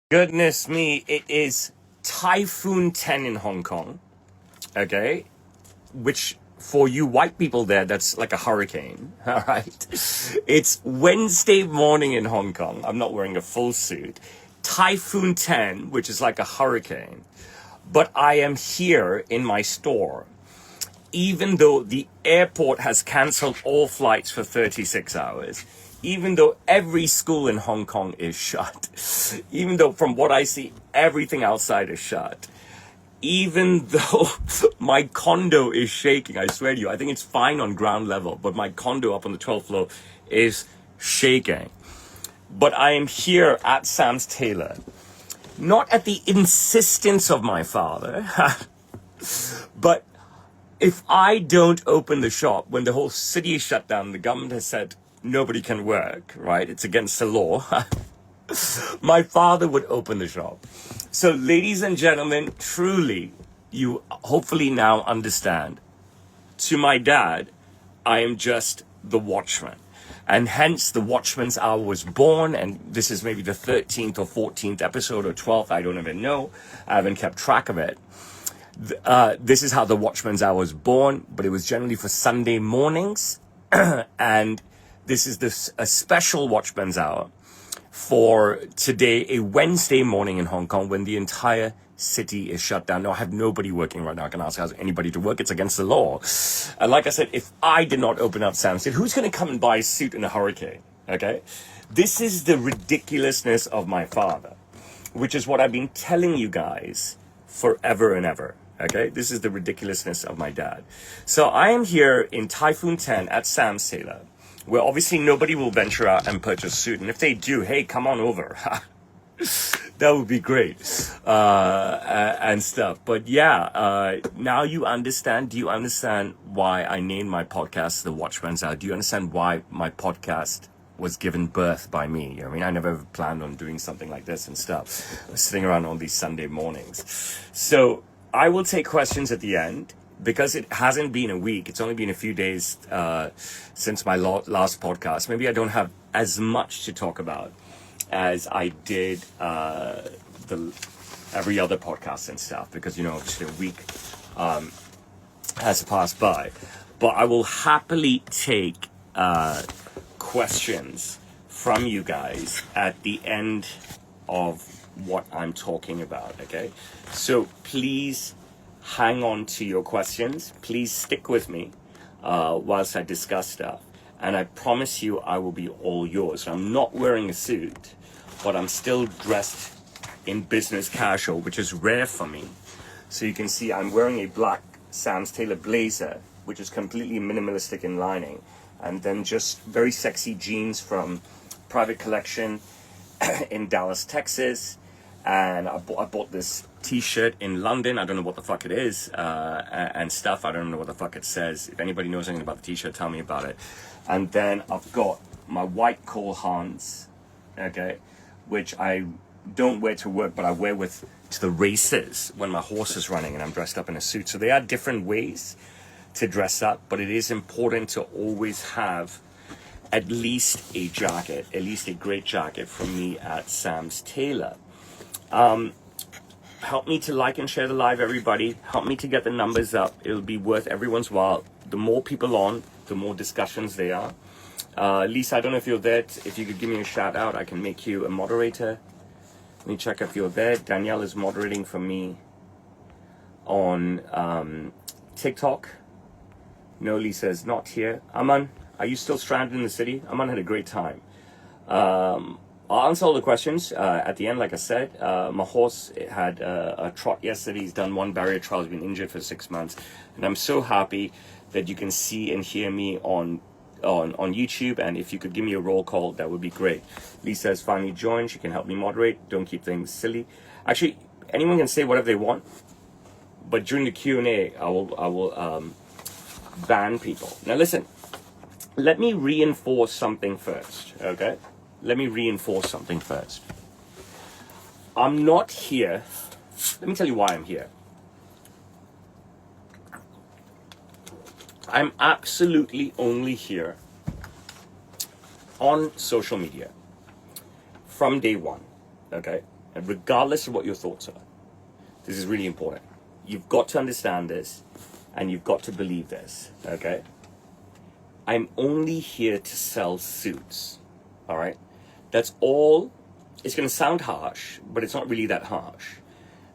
Goodness me, it is Typhoon 10 in Hong Kong, okay? Which, for you white people there, that's like a hurricane, all right? It's Wednesday morning in Hong Kong. I'm not wearing a full suit. Typhoon 10, which is like a hurricane. But I am here in my store, even though the airport has canceled all flights for 36 hours, even though every school in Hong Kong is shut, even though from what I see, everything outside is shut, even though my condo is shaking, I swear to you, I think it's fine on ground level, but my condo up on the 12th floor is shaking. But I am here at Sam's Tailor, not at the insistence of my father, but if I don't open the shop when the whole city is shut down, the government has said nobody can work, right? It's against the law. My father would open the shop. So, ladies and gentlemen, truly, you hopefully now understand. To my dad, I am just the watchman. And hence the Watchman's Hour was born, and this is maybe the 13th or 14th episode or 12th, I don't even know. I haven't kept track of it. This is how the Watchman's Hour was born, but it was generally for Sunday mornings. And this is a special Watchman's Hour for today, a Wednesday morning in Hong Kong when the entire city is shut down. Now, I have nobody working right now. I can ask anybody to work. It's against the law. And like I said, if I did not open up Sam's Tailor, who's going to come and buy a suit in a hurricane? Okay? This is the ridiculousness of my father, which is what I've been telling you guys forever and ever. Okay, this is the ridiculousness of my dad. So I am here in Typhoon 10 at Sam's Tailor, where obviously nobody will venture out and purchase a suit. And if they do, hey, come on over. That would be great. And stuff. But yeah, now you understand. Do you understand why I named my podcast The Watchman's Hour? Do you understand why my podcast was given birth by me? I mean, I never planned on doing something like this and stuff. I was sitting around on these Sunday mornings. So I will take questions at the end because it hasn't been a week. It's only been a few days since my last podcast. Maybe I don't have as much to talk about as I did every other podcast and stuff because, you know, obviously a week has passed by. But I will happily take questions from you guys at the end of what I'm talking about, okay? So please hang on to your questions. Please stick with me whilst I discuss stuff. And I promise you I will be all yours. I'm not wearing a suit, but I'm still dressed in business casual, which is rare for me. So you can see I'm wearing a black Sam's Tailor blazer, which is completely minimalistic in lining. And then just very sexy jeans from Private Collection in Dallas, Texas. And I bought this t-shirt in London. I don't know what the fuck it is and stuff. I don't know what the fuck it says. If anybody knows anything about the t-shirt, tell me about it. And then I've got my white Cole Haans, okay, which I don't wear to work, but I wear to the races when my horse is running and I'm dressed up in a suit. So there are different ways to dress up, but it is important to always have at least a jacket, at least a great jacket from me at Sam's Tailor. Help me to like and share the live, everybody. Help me to get the numbers up. It'll be worth everyone's while. The more people on, the more discussions there are. Lisa, I don't know if you're there. If you could give me a shout out, I can make you a moderator. Let me check if you're there. Danielle is moderating for me on TikTok. No, Lisa is not here. Aman, are you still stranded in the city? Aman had a great time. I'll answer all the questions at the end. Like I said, my horse had a trot yesterday. He's done one barrier trial. He's been injured for 6 months. And I'm so happy that you can see and hear me on YouTube. And if you could give me a roll call, that would be great. Lisa has finally joined. She can help me moderate. Don't keep things silly. Actually, anyone can say whatever they want. But during the Q&A, I will ban people. Now listen, let me reinforce something first, okay? Let me reinforce something first. I'm not here. Let me tell you why I'm here. I'm absolutely only here on social media from day one, okay? And regardless of what your thoughts are, this is really important. You've got to understand this, and you've got to believe this, okay? I'm only here to sell suits, all right? That's all. It's going to sound harsh, but it's not really that harsh.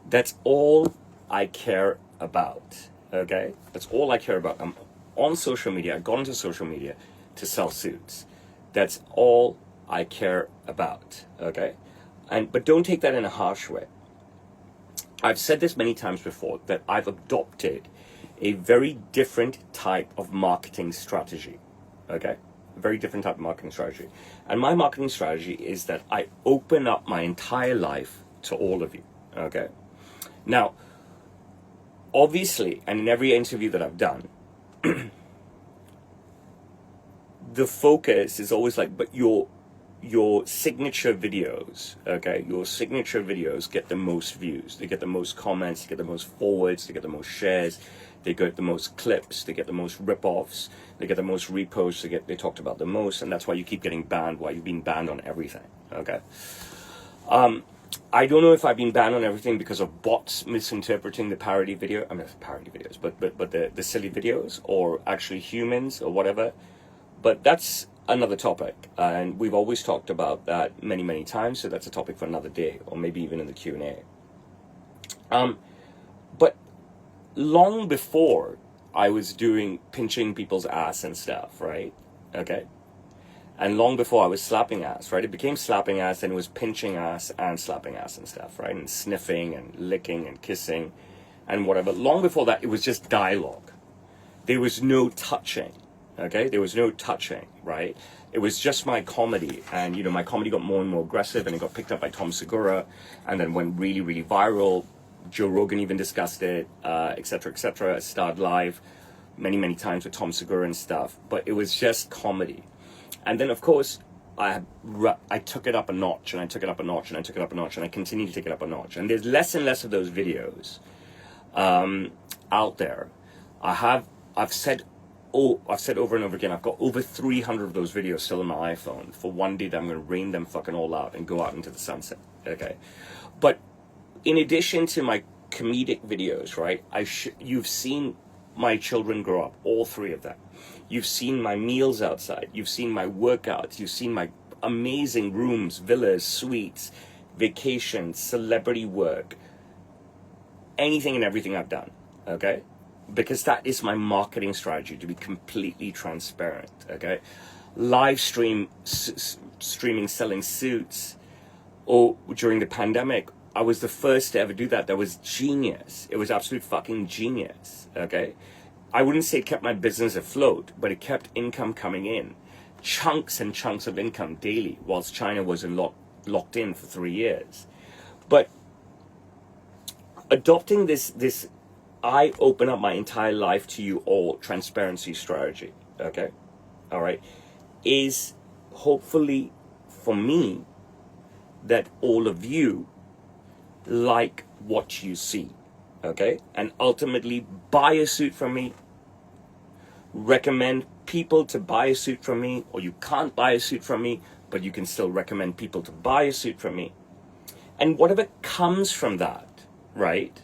That's all I care about, okay? That's all I care about. I'm on social media. I got into social media to sell suits. That's all I care about, okay? But don't take that in a harsh way. I've said this many times before, that I've adopted a very different type of marketing strategy, okay? A very different type of marketing strategy. And my marketing strategy is that I open up my entire life to all of you, okay? Now, obviously, and in every interview that I've done, the focus is always like, but your signature videos, okay, your signature videos get the most views, they get the most comments, they get the most forwards, they get the most shares, they get the most clips, they get the most rip-offs, they get the most reposts, they talked about the most, and that's why you keep getting banned, why you've been banned on everything, okay? I don't know if I've been banned on everything because of bots misinterpreting the parody video, I mean, parody videos, but the silly videos, or actually humans, or whatever, but that's another topic, and we've always talked about that many times, so that's a topic for another day, or maybe even in the Q&A. But long before I was doing pinching people's ass and stuff, right? Okay. And long before I was slapping ass, right? It became slapping ass, and it was pinching ass and slapping ass and stuff, right? And sniffing and licking and kissing and whatever. Long before that, it was just dialogue. There was no touching. Okay, there was no touching, right? It was just my comedy, and my comedy got more and more aggressive, and it got picked up by Tom Segura, and then went really viral. Joe Rogan even discussed it, etc., etc. Starred live many times with Tom Segura and stuff, but it was just comedy. And then, of course, I took it up a notch, and I took it up a notch, and I took it up a notch, and I continue to take it up a notch. And there's less and less of those videos out there. I've said over and over again, I've got over 300 of those videos still on my iPhone. For one day that I'm going to rain them fucking all out and go out into the sunset, okay? But in addition to my comedic videos, right, you've seen my children grow up, all three of them. You've seen my meals outside. You've seen my workouts. You've seen my amazing rooms, villas, suites, vacations, celebrity work, anything and everything I've done, okay? Because that is my marketing strategy, to be completely transparent, okay? Live streaming, selling suits, or during the pandemic, I was the first to ever do that. That was genius. It was absolute fucking genius, okay? I wouldn't say it kept my business afloat, but it kept income coming in. Chunks and chunks of income daily, whilst China was locked in for 3 years. But adopting this I open up my entire life to you all transparency strategy, okay? All right, is hopefully for me that all of you like what you see, okay? And ultimately buy a suit from me, recommend people to buy a suit from me, or you can't buy a suit from me, but you can still recommend people to buy a suit from me. And whatever comes from that, right?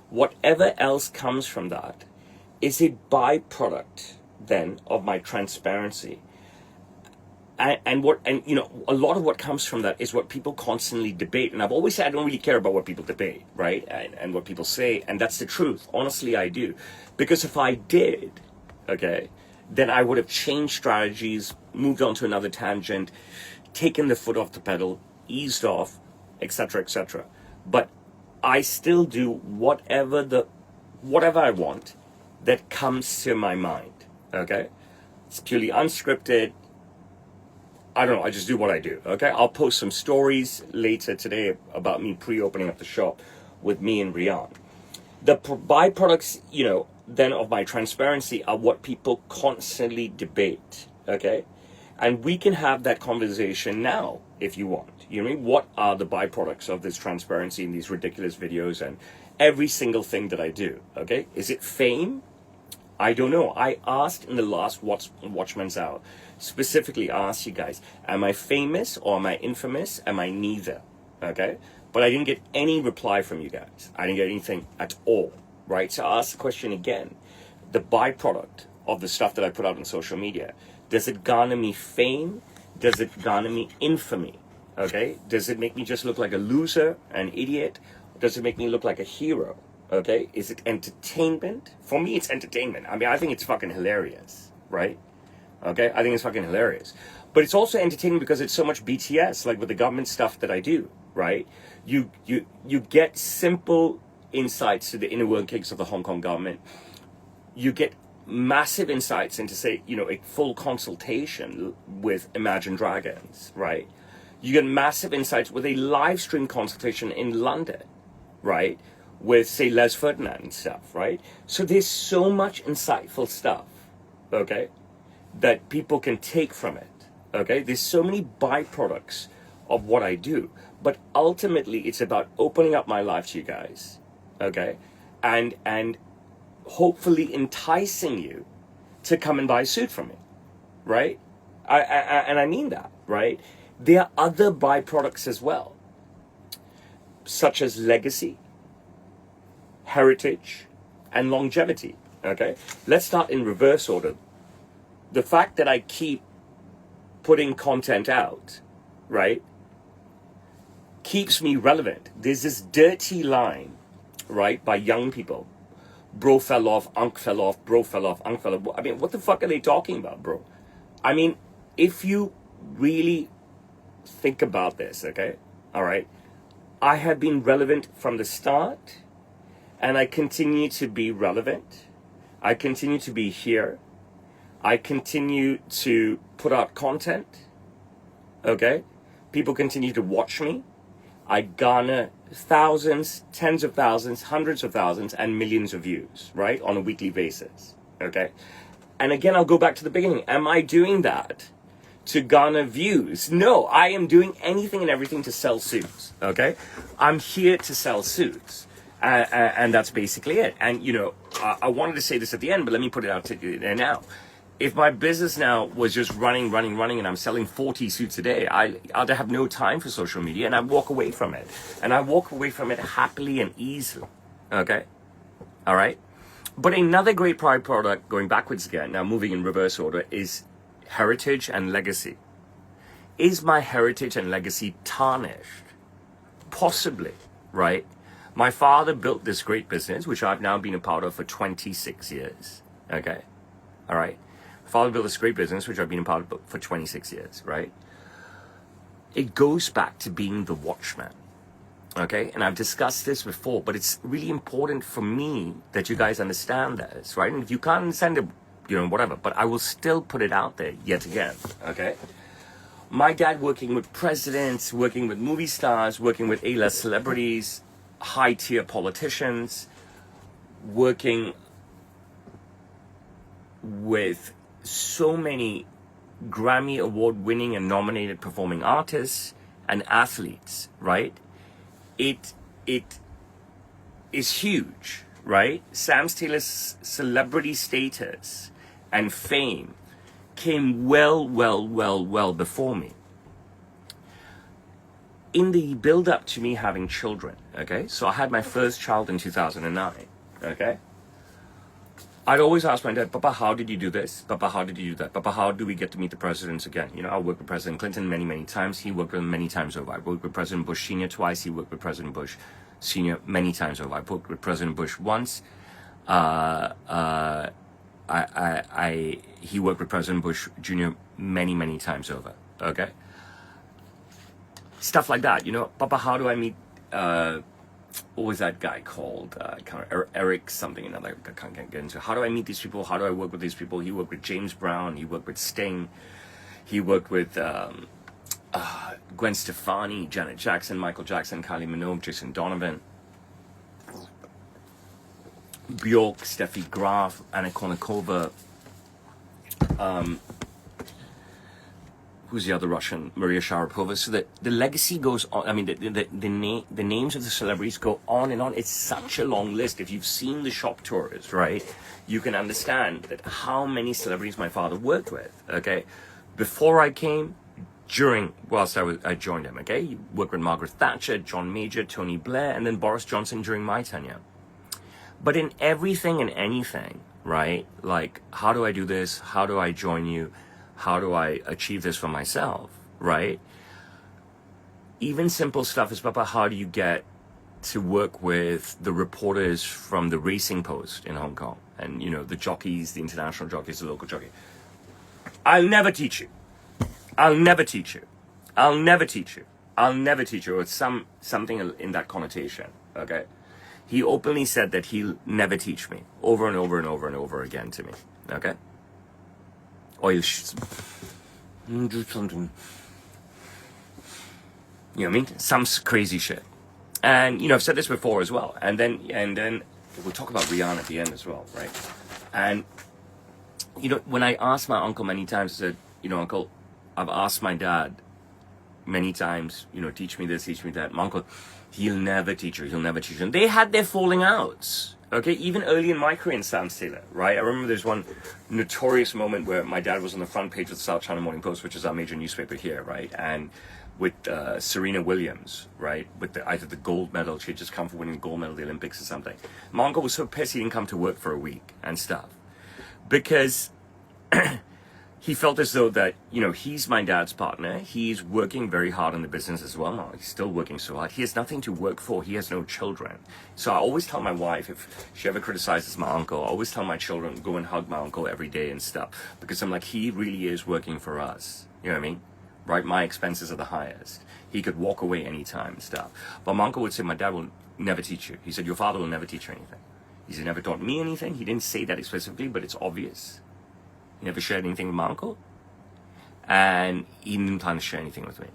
Whatever else comes from that is a byproduct then of my transparency. And a lot of what comes from that is what people constantly debate. And I've always said I don't really care about what people debate, right? And what people say. And that's the truth. Honestly, I do. Because if I did, okay, then I would have changed strategies, moved on to another tangent, taken the foot off the pedal, eased off, etc., etc. But I still do whatever I want that comes to my mind, okay? It's purely unscripted. I don't know, I just do what I do, okay? I'll post some stories later today about me pre-opening up the shop with me and Rian. The byproducts, then of my transparency are what people constantly debate, okay? And we can have that conversation now if you want. You know what I mean? What are the byproducts of this transparency in these ridiculous videos and every single thing that I do, okay? Is it fame? I don't know. I asked in the last Watchman's Hour, specifically asked you guys, am I famous or am I infamous? Am I neither? Okay? But I didn't get any reply from you guys. I didn't get anything at all, right? So I'll ask the question again. The byproduct of the stuff that I put out on social media, does it garner me fame? Does it garner me infamy? Okay? Does it make me just look like a loser, an idiot? Or does it make me look like a hero? Okay? Is it entertainment? For me, it's entertainment. I mean, I think it's fucking hilarious, right? Okay? I think it's fucking hilarious. But it's also entertaining because it's so much BTS, like with the government stuff that I do, right? You get simple insights to the inner workings of the Hong Kong government. You get massive insights into, say, you know, a full consultation with Imagine Dragons, right? You get massive insights with a live stream consultation in London, right? With, say, Les Ferdinand and stuff, right? So there's so much insightful stuff, okay, that people can take from it, okay? There's so many byproducts of what I do, but ultimately it's about opening up my life to you guys, okay? And hopefully enticing you to come and buy a suit from me, right? And I mean that, right? There are other byproducts as well, such as legacy, heritage, and longevity, okay? Let's start in reverse order. The fact that I keep putting content out, right, keeps me relevant. There's this dirty line, right, by young people. Bro fell off, unk fell off, bro fell off, unk fell off. I mean, what the fuck are they talking about, bro? I mean, if you really think about this, okay, all right, I have been relevant from the start, and I continue to be relevant. I continue to be here. I continue to put out content, okay? People continue to watch me. I garner thousands, tens of thousands, hundreds of thousands, and millions of views, right, on a weekly basis, okay? And again, I'll go back to the beginning. Am I doing that to garner views? No, I am doing anything and everything to sell suits, okay? I'm here to sell suits. And that's basically it. And, you know, I wanted to say this at the end, but let me put it out to you there now. If my business now was just running, and I'm selling 40 suits a day, I'd have no time for social media, and I'd walk away from it. And I walk away from it happily and easily, okay? All right? But another great pride product, going backwards again, now moving in reverse order, is heritage and legacy. Is my heritage and legacy tarnished? Possibly, right? My father built this great business, which I've now been a part of for 26 years, okay? All right? Father built this great business, which I've been a part of for 26 years, right? It goes back to being the watchman, okay? And I've discussed this before, but it's really important for me that you guys understand this, right? And if you can't understand it, you know, whatever, but I will still put it out there yet again, okay? My dad working with presidents, working with movie stars, working with A-list celebrities, high-tier politicians, working with so many Grammy award-winning and nominated performing artists and athletes, right? It is huge, right? Sam Taylor's celebrity status and fame came well before me. In the build-up to me having children, okay? So I had my first child in 2009, okay? I'd always ask my dad, Papa, how did you do this? Papa, how did you do that? Papa, how do we get to meet the presidents again? You know, I worked with President Clinton many times. He worked with him many times over. I worked with President Bush Sr. twice. He worked with President Bush Sr. many times over. I worked with President Bush once. He worked with President Bush Jr. many times over, okay? Stuff like that, you know. Papa, how do I meet, what was that guy called? Eric something another. I can't get into. How do I meet these people? How do I work with these people? He worked with James Brown. He worked with Sting. He worked with Gwen Stefani, Janet Jackson, Michael Jackson, Kylie Minogue, Jason Donovan, Bjork, Steffi Graf, Anna Kournikova. Who's the other Russian? Maria Sharapova. So the legacy goes on. I mean, the names of the celebrities go on and on. It's such a long list. If you've seen the shop tours, right, you can understand that how many celebrities my father worked with, okay? Before I came, whilst I joined him, okay? He worked with Margaret Thatcher, John Major, Tony Blair, and then Boris Johnson during my tenure. But in everything and anything, right? Like, how do I do this? How do I join you? How do I achieve this for myself, right? Even simple stuff is about how do you get to work with the reporters from the Racing Post in Hong Kong and, the jockeys, the international jockeys, the local jockey. I'll never teach you. I'll never teach you. I'll never teach you. I'll never teach you. Or something in that connotation, okay? He openly said that he'll never teach me over and over and over and over again to me, okay? Or he'll do something. You know what I mean? Some crazy shit. And, I've said this before as well. And then we'll talk about Rihanna at the end as well, right? And, when I asked my uncle many times, I said, Uncle, I've asked my dad many times, teach me this, teach me that. My uncle, he'll never teach you, he'll never teach you. And they had their falling outs, okay? Even early in my career in Sam Taylor, right? I remember there's one notorious moment where my dad was on the front page of the South China Morning Post, which is our major newspaper here, right? And with Serena Williams, right? With either the gold medal, she had just come for winning the gold medal at the Olympics or something. My uncle was so pissed he didn't come to work for a week and stuff. Because he felt as though that, he's my dad's partner. He's working very hard in the business as well now. He's still working so hard. He has nothing to work for. He has no children. So I always tell my wife, if she ever criticizes my uncle, I always tell my children, go and hug my uncle every day and stuff. Because I'm like, he really is working for us. You know what I mean? Right? My expenses are the highest. He could walk away anytime and stuff. But my uncle would say, my dad will never teach you. He said, your father will never teach you anything. He said, never taught me anything. He didn't say that explicitly, but it's obvious. He never shared anything with my uncle. And he didn't plan to share anything with me.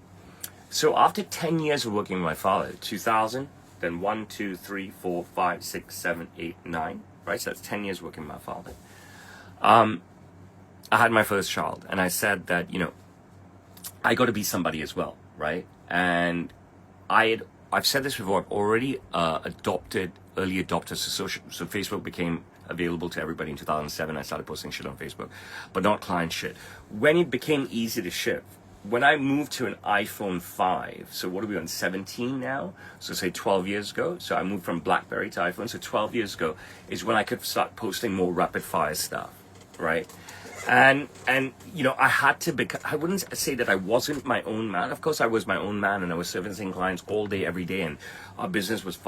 So after 10 years of working with my father, 2000, then 1, 2, 3, 4, 5, 6, 7, 8, 9, right? So that's 10 years working with my father. I had my first child. And I said that, I got to be somebody as well, right? And I've said this before, I've already adopted early adopters. So Facebook became available to everybody in 2007. I started posting shit on Facebook, but not client shit. When it became easy to ship, when I moved to an iPhone 5, so what are we on, 17 now? So say 12 years ago. So I moved from BlackBerry to iPhone. So 12 years ago is when I could start posting more rapid fire stuff, right? And I had to I wouldn't say that I wasn't my own man. Of course I was my own man, and I was servicing clients all day, every day, and our business was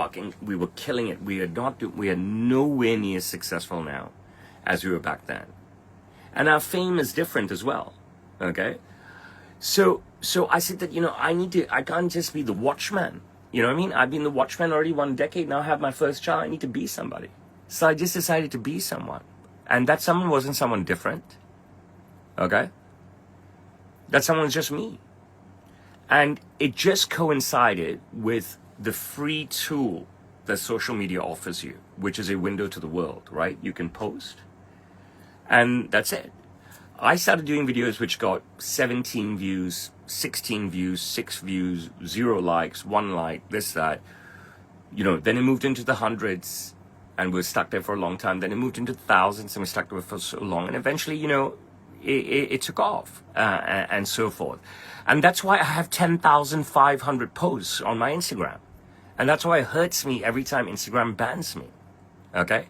we were killing it. We are nowhere near as successful now as we were back then. And our fame is different as well, okay? So I said that, I can't just be the watchman. You know what I mean? I've been the watchman already 1 decade, now I have my first child, I need to be somebody. So I just decided to be someone. And that someone wasn't someone different. Okay? That someone was just me. And it just coincided with the free tool that social media offers you, which is a window to the world, right? You can post. And that's it. I started doing videos which got 17 views, 16 views, 6 views, 0 likes, 1 like, this, that. Then it moved into the hundreds, and we were stuck there for a long time. Then it moved into thousands, and we stuck there for so long. And eventually, it took off, and so forth. And that's why I have 10,500 posts on my Instagram. And that's why it hurts me every time Instagram bans me. Okay?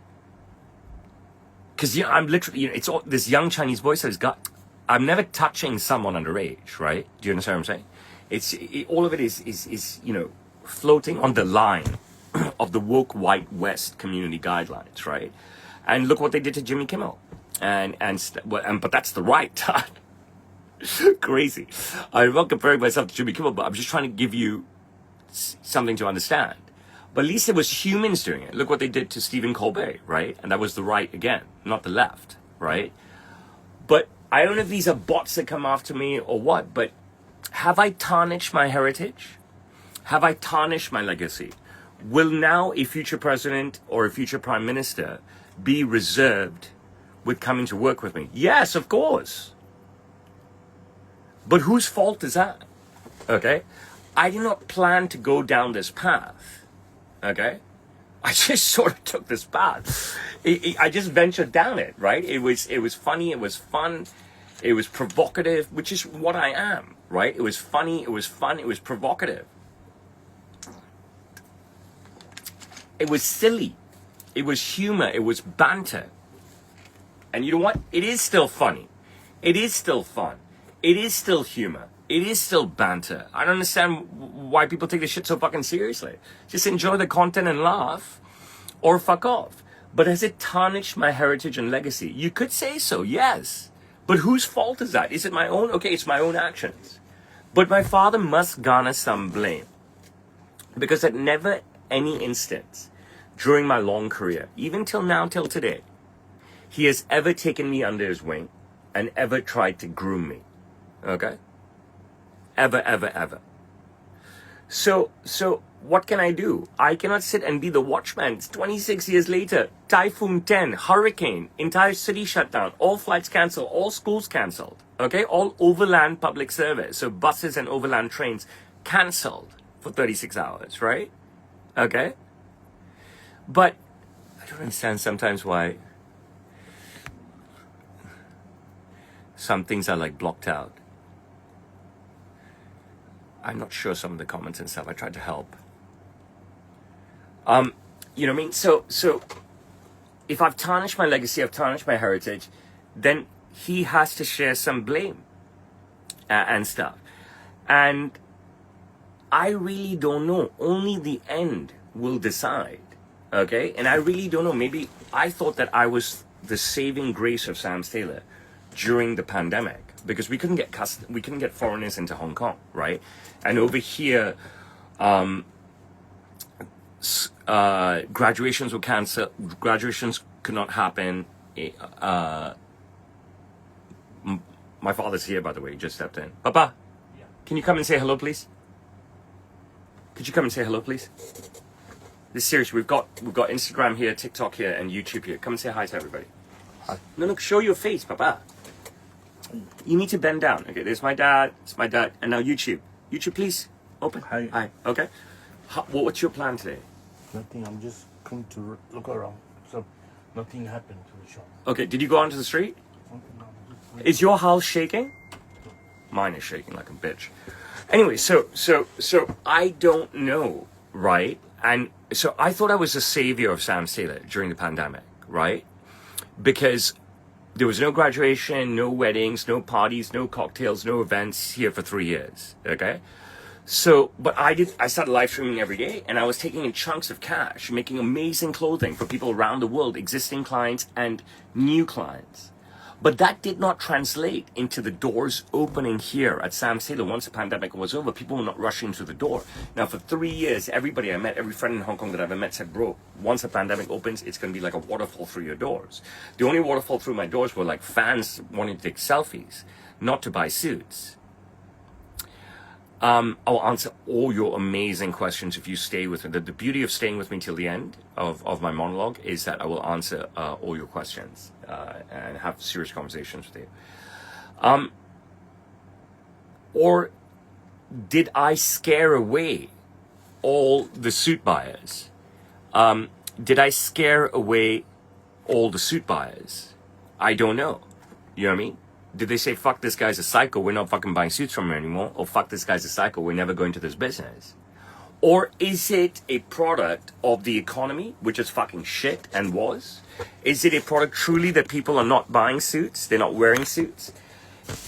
Because, I'm literally, it's all this young Chinese boy says, I'm never touching someone underage, right? Do you understand what I'm saying? All of it is floating on the line of the woke white West community guidelines, right? And look what they did to Jimmy Kimmel. But that's the right time. Crazy. I'm not comparing myself to Jimmy Kimmel, but I'm just trying to give you something to understand. But at least it was humans doing it. Look what they did to Stephen Colbert, right? And that was the right again, not the left, right? But I don't know if these are bots that come after me or what, but have I tarnished my heritage? Have I tarnished my legacy? Will now a future president or a future prime minister be reserved with coming to work with me? Yes, of course. But whose fault is that? Okay? I did not plan to go down this path. Okay? I just sort of took this path. I just ventured down it, right? It was funny, it was fun. It was provocative, which is what I am, right? It was funny, it was fun, it was provocative. It was silly. It was humor, it was banter. And you know what? It is still funny. It is still fun. It is still humor. It is still banter. I don't understand why people take this shit so fucking seriously. Just enjoy the content and laugh, or fuck off. But has it tarnished my heritage and legacy? You could say so, yes. But whose fault is that? Is it my own? Okay, it's my own actions. But my father must garner some blame. Because at never any instance during my long career, even till now, till today, he has ever taken me under his wing and ever tried to groom me. Okay? Ever, ever, ever. So what can I do? I cannot sit and be the watchman. It's 26 years later. Typhoon 10, hurricane, entire city shut down, all flights canceled, all schools canceled. Okay? All overland public service, so buses and overland trains canceled for 36 hours, right? Okay? But I don't understand sometimes why some things are like blocked out. I'm not sure some of the comments and stuff. I tried to help. You know what I mean? So if I've tarnished my legacy, I've tarnished my heritage, then he has to share some blame and stuff. And I really don't know. Only the end will decide. Okay? And I really don't know. Maybe I thought that I was the saving grace of Sam Taylor during the pandemic, because we couldn't get foreigners into Hong Kong, right? And over here, graduations were cancelled. Graduations could not happen. My father's here, by the way. He just stepped in. Papa, yeah. Can you come and say hello, please? Could you come and say hello, please? This is serious. We've got Instagram here, TikTok here, and YouTube here. Come and say hi to everybody. Hi. No, show your face, Papa. You need to bend down. Okay, there's my dad. It's my dad. And now YouTube. YouTube, please. Open. Hi. Hi. Okay. What's your plan today? Nothing. I'm just going to look around. So nothing happened to the shop. Okay. Did you go onto the street? No, Is your house shaking? Mine is shaking like a bitch. Anyway, so I don't know, right? And so I thought I was the savior of Sam Taylor during the pandemic, right? Because there was no graduation, no weddings, no parties, no cocktails, no events here for 3 years. Okay? So, but I started live streaming every day, and I was taking in chunks of cash, making amazing clothing for people around the world, existing clients and new clients. But that did not translate into the doors opening here at Sam Taylor once the pandemic was over. People were not rushing through the door. Now, for 3 years, everybody I met, every friend in Hong Kong that I ever met said, bro, once the pandemic opens, it's going to be like a waterfall through your doors. The only waterfall through my doors were like fans wanting to take selfies, not to buy suits. I'll answer all your amazing questions if you stay with me. The beauty of staying with me till the end of my monologue is that I will answer all your questions and have serious conversations with you. Or did I scare away all the suit buyers? Did I scare away all the suit buyers? I don't know. You know what I mean? Did they say, fuck, this guy's a psycho, we're not fucking buying suits from him anymore? Or fuck, this guy's a psycho, we're never going to this business? Or is it a product of the economy, which is fucking shit and was? Is it a product truly that people are not buying suits, they're not wearing suits?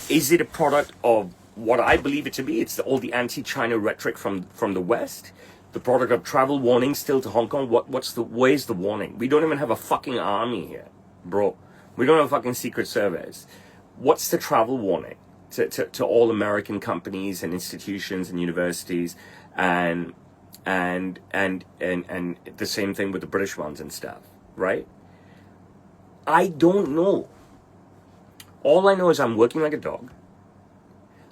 Is it a product of what I believe it to be? It's all the anti-China rhetoric from the West. The product of travel warning still to Hong Kong. Where's the warning? We don't even have a fucking army here, bro. We don't have a fucking secret service. What's the travel warning to all American companies and institutions and universities and the same thing with the British ones and stuff, right? I don't know. All I know is I'm working like a dog.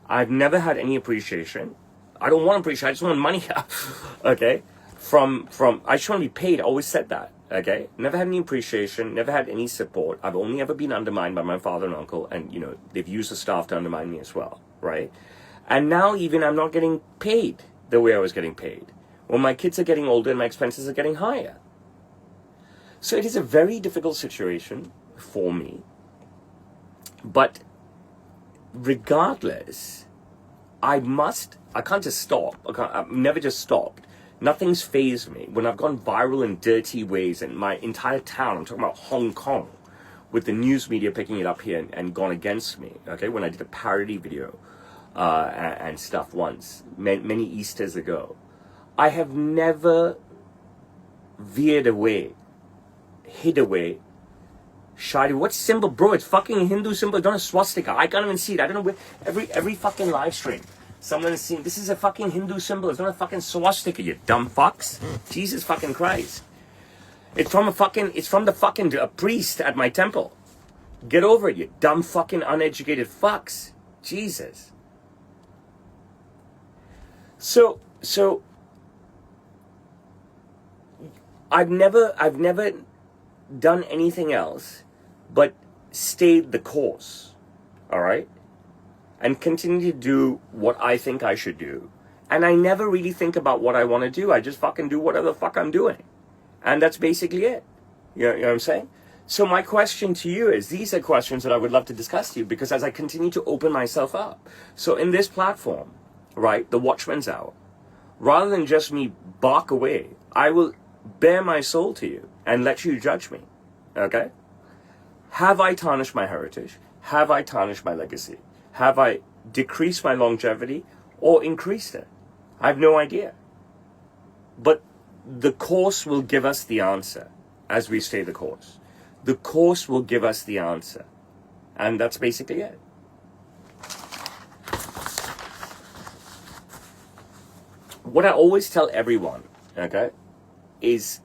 I've never had any appreciation. I don't want appreciation. I just want money. Okay? From I just want to be paid. I always said that. Okay? Never had any appreciation. Never had any support. I've only ever been undermined by my father and uncle. And, you know, they've used the staff to undermine me as well. Right? And now even I'm not getting paid the way I was getting paid. When my kids are getting older and my expenses are getting higher. So it is a very difficult situation for me. But regardless, I can't just stop. I've never just stopped. Nothing's fazed me. When I've gone viral in dirty ways and my entire town, I'm talking about Hong Kong, with the news media picking it up here and gone against me, okay? When I did a parody video and stuff once, many Easters ago, I have never veered away, hid away, shied away. What symbol, bro? It's fucking Hindu symbol. It's not a swastika. I can't even see it. I don't know where, every fucking live stream, someone is seeing, this is a fucking Hindu symbol. It's not a fucking swastika, you dumb fucks. Jesus fucking Christ. It's from the fucking priest at my temple. Get over it, you dumb fucking uneducated fucks. Jesus. So I've never done anything else but stayed the course, all right? And continue to do what I think I should do. And I never really think about what I want to do. I just fucking do whatever the fuck I'm doing. And that's basically it. You know what I'm saying? So my question to you is, these are questions that I would love to discuss to you, because as I continue to open myself up. So in this platform, right, the Watchman's Hour, rather than just me bark away, I will bare my soul to you and let you judge me. Okay? Have I tarnished my heritage? Have I tarnished my legacy? Have I decreased my longevity or increased it? I have no idea. But the course will give us the answer as we stay the course. The course will give us the answer. And that's basically it. What I always tell everyone, okay, is,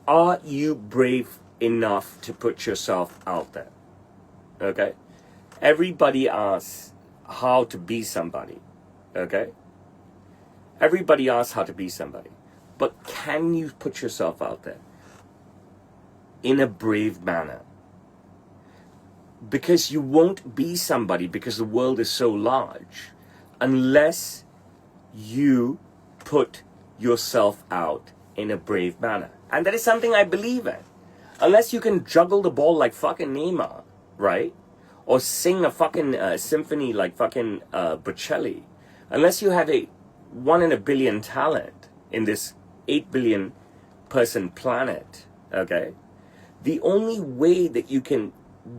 are you brave enough to put yourself out there? Okay? Everybody asks how to be somebody. Okay? Everybody asks how to be somebody. But can you put yourself out there in a brave manner? Because you won't be somebody, because the world is so large, unless you put yourself out in a brave manner. And that is something I believe in. Unless you can juggle the ball like fucking Neymar, right? Or sing a fucking symphony like fucking Bocelli. Unless you have a 1 in a billion talent in this 8 billion person planet, okay? The only way that you can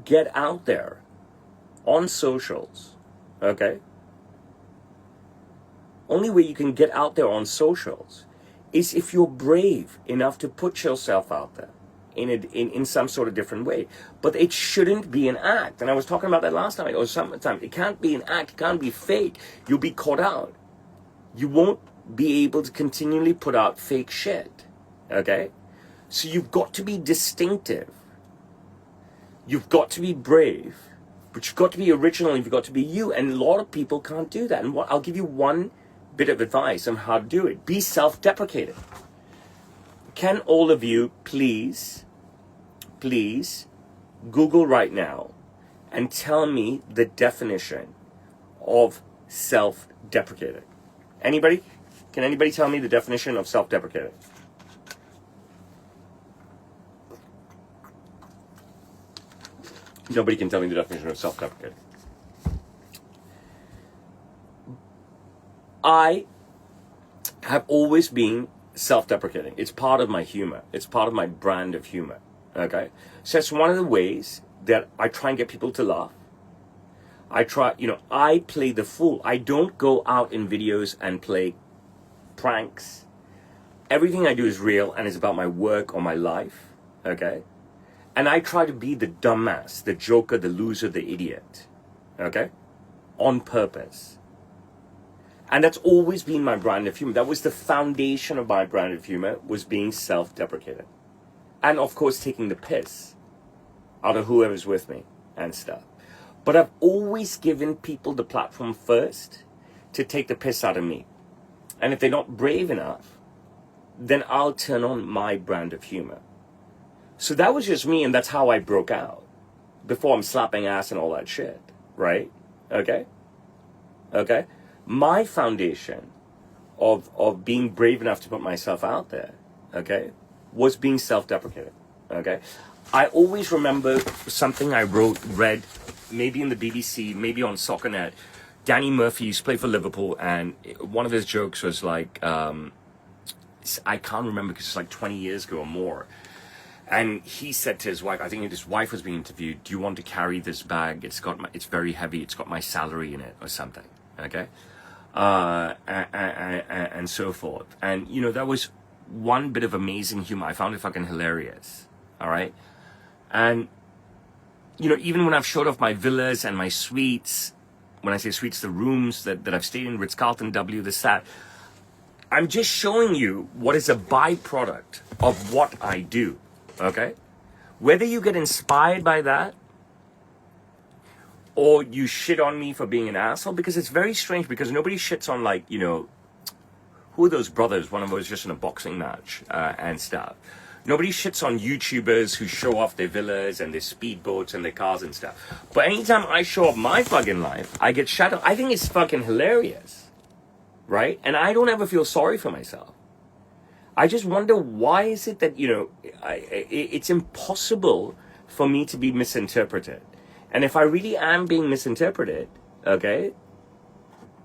get out there on socials, okay? Only way you can get out there on socials is if you're brave enough to put yourself out there in some sort of different way. But it shouldn't be an act. And I was talking about that last time, or sometime. It can't be an act. It can't be fake. You'll be caught out. You won't be able to continually put out fake shit. Okay? So you've got to be distinctive. You've got to be brave. But you've got to be original. You've got to be you. And a lot of people can't do that. And I'll give you one bit of advice on how to do it. Be self-deprecating. Can all of you please Google right now and tell me the definition of self-deprecating? Anybody? Can anybody tell me the definition of self-deprecating? Nobody can tell me the definition of self-deprecating. I have always been self-deprecating. It's part of my humor. It's part of my brand of humor. Okay? So it's one of the ways that I try and get people to laugh. I play the fool. I don't go out in videos and play pranks. Everything I do is real and is about my work or my life. Okay? And I try to be the dumbass, the joker, the loser, the idiot. Okay? On purpose. And that's always been my brand of humor. That was the foundation of my brand of humor, was being self-deprecating. And of course, taking the piss out of whoever's with me and stuff. But I've always given people the platform first to take the piss out of me. And if they're not brave enough, then I'll turn on my brand of humor. So that was just me, and that's how I broke out. Before I'm slapping ass and all that shit, right? Okay? Okay? My foundation of being brave enough to put myself out there, okay, was being self-deprecating, okay? I always remember something I read maybe in the BBC, maybe on SoccerNet. Danny Murphy used to play for Liverpool, and one of his jokes was like, I can't remember because it's like 20 years ago or more. And he said to his wife, I think his wife was being interviewed, do you want to carry this bag? It's very heavy. It's got my salary in it or something. Okay. And so forth. And, you know, that was one bit of amazing humor. I found it fucking hilarious. All right. And, you know, even when I've showed off my villas and my suites, when I say suites, the rooms that I've stayed in, Ritz-Carlton, this, that, I'm just showing you what is a byproduct of what I do. Okay? Whether you get inspired by that or you shit on me for being an asshole, because it's very strange, because nobody shits on, like, you know, who are those brothers? One of them was just in a boxing match and stuff. Nobody shits on YouTubers who show off their villas and their speedboats and their cars and stuff. But anytime I show off my fucking life, I get shut on. I think it's fucking hilarious. Right? And I don't ever feel sorry for myself. I just wonder, why is it that, you know, it's impossible for me to be misinterpreted. And if I really am being misinterpreted, okay,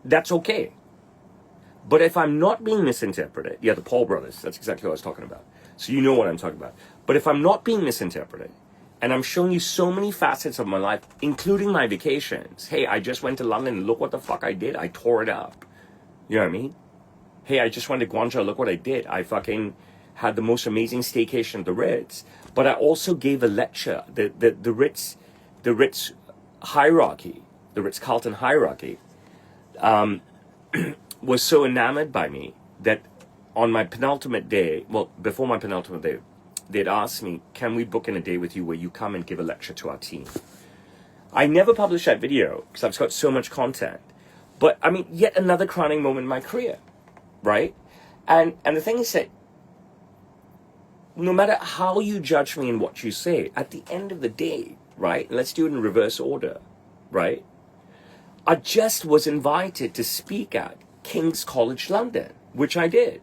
that's okay. But if I'm not being misinterpreted, yeah, the Paul brothers, that's exactly what I was talking about. So you know what I'm talking about. But if I'm not being misinterpreted, and I'm showing you so many facets of my life, including my vacations. Hey, I just went to London, and look what the fuck I did. I tore it up. You know what I mean? Hey, I just went to Guangzhou, look what I did. I fucking had the most amazing staycation at the Ritz. But I also gave a lecture. The Ritz hierarchy, the Ritz-Carlton hierarchy, was so enamored by me that on my penultimate day, well, before my penultimate day, they'd asked me, can we book in a day with you where you come and give a lecture to our team? I never published that video because I've got so much content. But, I mean, yet another crowning moment in my career, right? And the thing is that no matter how you judge me and what you say, at the end of the day, right, and let's do it in reverse order, right? I just was invited to speak at King's College London, which I did.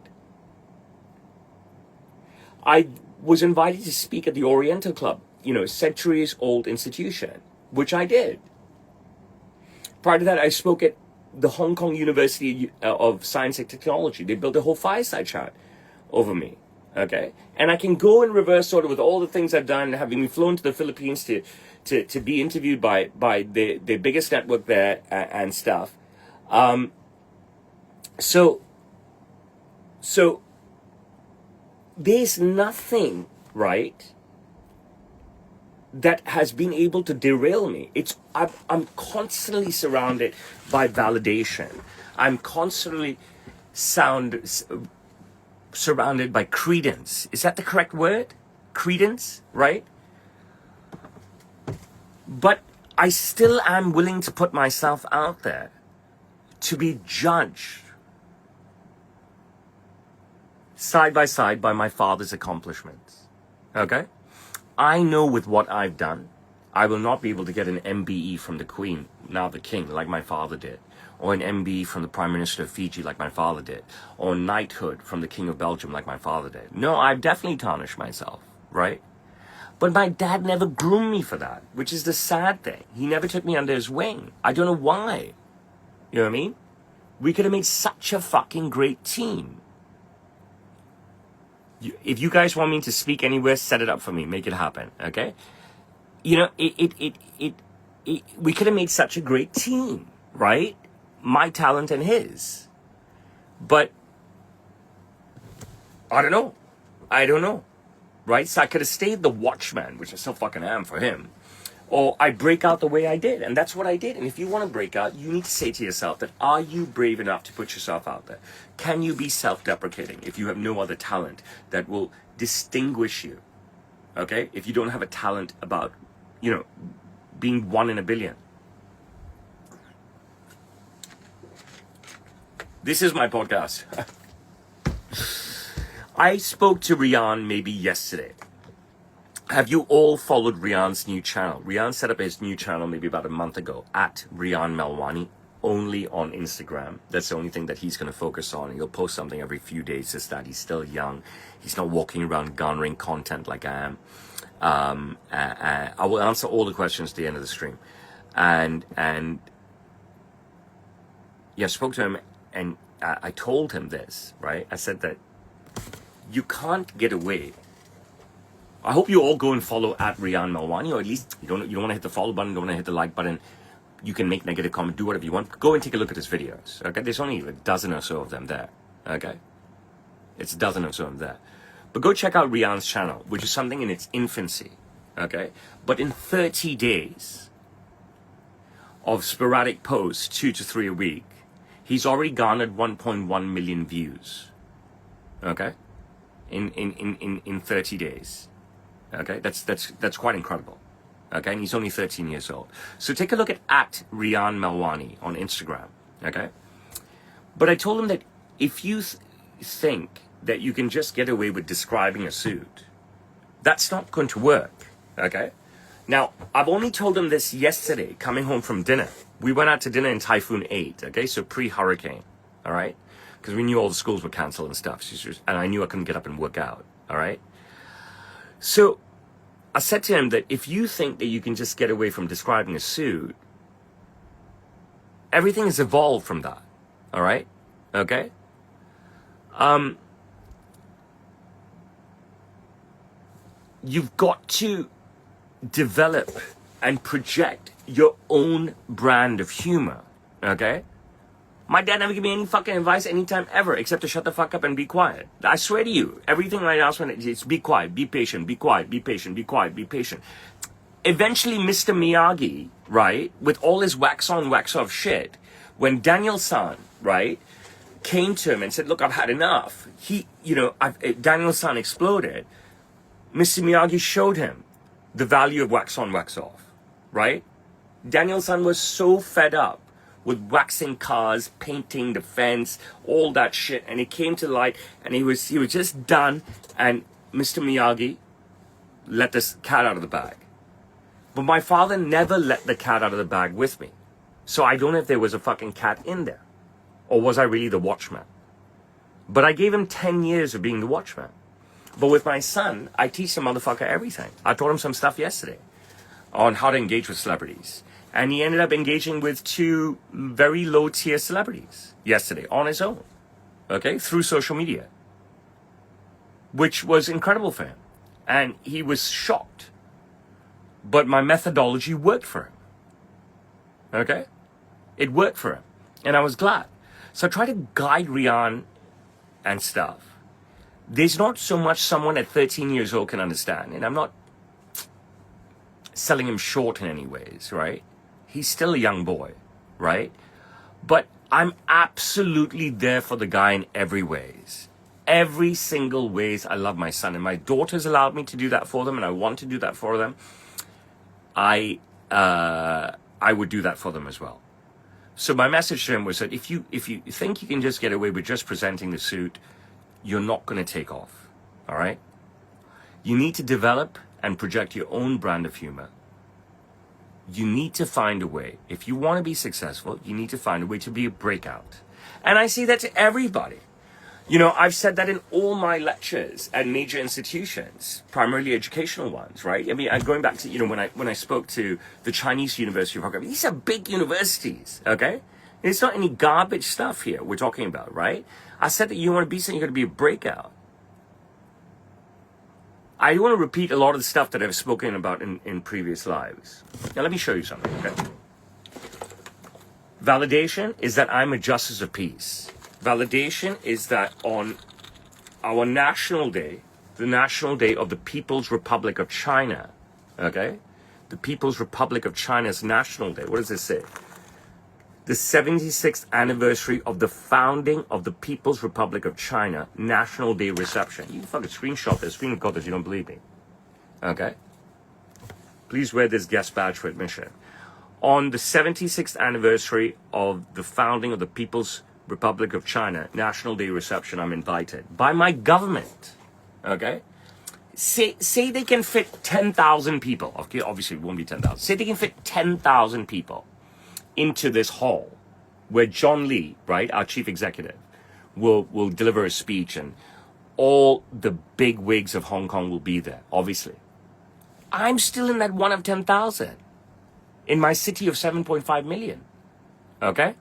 I was invited to speak at the Oriental Club, you know, centuries-old institution, which I did. Prior to that, I spoke at the Hong Kong University of Science and Technology. They built a whole fireside chat over me, okay? And I can go in reverse order with all the things I've done, having been flown to the Philippines to be interviewed by the biggest network there and stuff. So there's nothing, right, that has been able to derail me. I'm constantly surrounded by validation. I'm constantly surrounded by credence. Is that the correct word? Credence, right? But I still am willing to put myself out there to be judged side by side by my father's accomplishments. Okay? I know with what I've done, I will not be able to get an MBE from the Queen, now the King, like my father did, or an MBE from the Prime Minister of Fiji, like my father did, or knighthood from the King of Belgium, like my father did. No, I've definitely tarnished myself, right? But my dad never groomed me for that, which is the sad thing. He never took me under his wing. I don't know why. You know what I mean? We could have made such a fucking great team. If you guys want me to speak anywhere, set it up for me. Make it happen, okay? You know, we could have made such a great team, right? My talent and his. But, I don't know. Right? So I could have stayed the watchman, which I still fucking am for him. Or I break out the way I did. And that's what I did. And if you want to break out, you need to say to yourself that, are you brave enough to put yourself out there? Can you be self-deprecating if you have no other talent that will distinguish you? Okay? If you don't have a talent about, you know, being 1 in a billion. This is my podcast. I spoke to Rian maybe yesterday. Have you all followed Rian's new channel? Rian set up his new channel maybe about a month ago at Rian Melwani, only on Instagram. That's the only thing that he's going to focus on. He'll post something every few days, just that he's still young. He's not walking around garnering content like I am. I will answer all the questions at the end of the stream. and yeah, I spoke to him, and I told him this, right? I said that you can't get away. I hope you all go and follow at Rian Malwani, or at least you don't want to hit the follow button, don't want to hit the like button. You can make negative comment, do whatever you want. Go and take a look at his videos. Okay, there's only a dozen or so of them there. Okay, it's a dozen or so of them there. But go check out Rian's channel, which is something in its infancy. Okay, but in 30 days of sporadic posts, 2 to 3 a week, he's already garnered 1.1 million views. Okay, in 30 days. Okay, that's quite incredible. Okay, and he's only 13 years old. So take a look at Rian Malwani on Instagram. Okay, but I told him that if you think that you can just get away with describing a suit, that's not going to work. Okay, now I've only told him this yesterday, coming home from dinner. We went out to dinner in Typhoon 8. Okay, so pre-hurricane. All right, because we knew all the schools were canceled and stuff, and I knew I couldn't get up and work out. All right, so I said to him that if you think that you can just get away from describing a suit, everything has evolved from that. All right? Okay? You've got to develop and project your own brand of humor. Okay? My dad never gave me any fucking advice anytime ever, except to shut the fuck up and be quiet. I swear to you, everything I ask when it's be quiet, be patient, be quiet, be patient, be quiet, be patient. Eventually, Mr. Miyagi, right, with all his wax on, wax off shit, when Daniel-san, right, came to him and said, look, I've had enough. Daniel-san exploded. Mr. Miyagi showed him the value of wax on, wax off, right? Daniel-san was so fed up with waxing cars, painting the fence, all that shit, and it came to light, and he was just done, and Mr. Miyagi let this cat out of the bag. But my father never let the cat out of the bag with me. So I don't know if there was a fucking cat in there, or was I really the watchman? But I gave him 10 years of being the watchman. But with my son, I teach the motherfucker everything. I taught him some stuff yesterday on how to engage with celebrities. And he ended up engaging with 2 very low-tier celebrities yesterday on his own, okay, through social media, which was incredible for him. And he was shocked. But my methodology worked for him, okay? It worked for him, and I was glad. So I try to guide Rian and stuff. There's not so much someone at 13 years old can understand, and I'm not selling him short in any ways, right? He's still a young boy, right? But I'm absolutely there for the guy in every ways. Every single ways I love my son. And my daughters allowed me to do that for them, and I want to do that for them. I would do that for them as well. So my message to him was that if you think you can just get away with just presenting the suit, you're not going to take off, all right? You need to develop and project your own brand of humor. You need to find a way. If you want to be successful, you need to find a way to be a breakout. And I say that to everybody. I've said that in all my lectures at major institutions, primarily educational ones, right? I mean, I'm going back to, when I spoke to the Chinese university program, these are big universities, okay? It's not any garbage stuff here we're talking about, right? I said that you want to be something, you're going to be a breakout. I want to repeat a lot of the stuff that I've spoken about in previous lives. Now, let me show you something, okay? Validation is that I'm a justice of peace. Validation is that on our national day, the National Day of the People's Republic of China, okay? The People's Republic of China's National Day. What does this say? The 76th anniversary of the founding of the People's Republic of China National Day reception. You can fucking screenshot this, screen record this, you don't believe me. Okay? Please wear this guest badge for admission. On the 76th anniversary of the founding of the People's Republic of China National Day reception, I'm invited by my government. Okay? Say they can fit 10,000 people. Okay, obviously it won't be 10,000. Say they can fit 10,000 people into this hall where John Lee, right, our chief executive, will deliver a speech, and all the big wigs of Hong Kong will be there, obviously. I'm still in that one of 10,000. in my city of 7.5 million. Okay?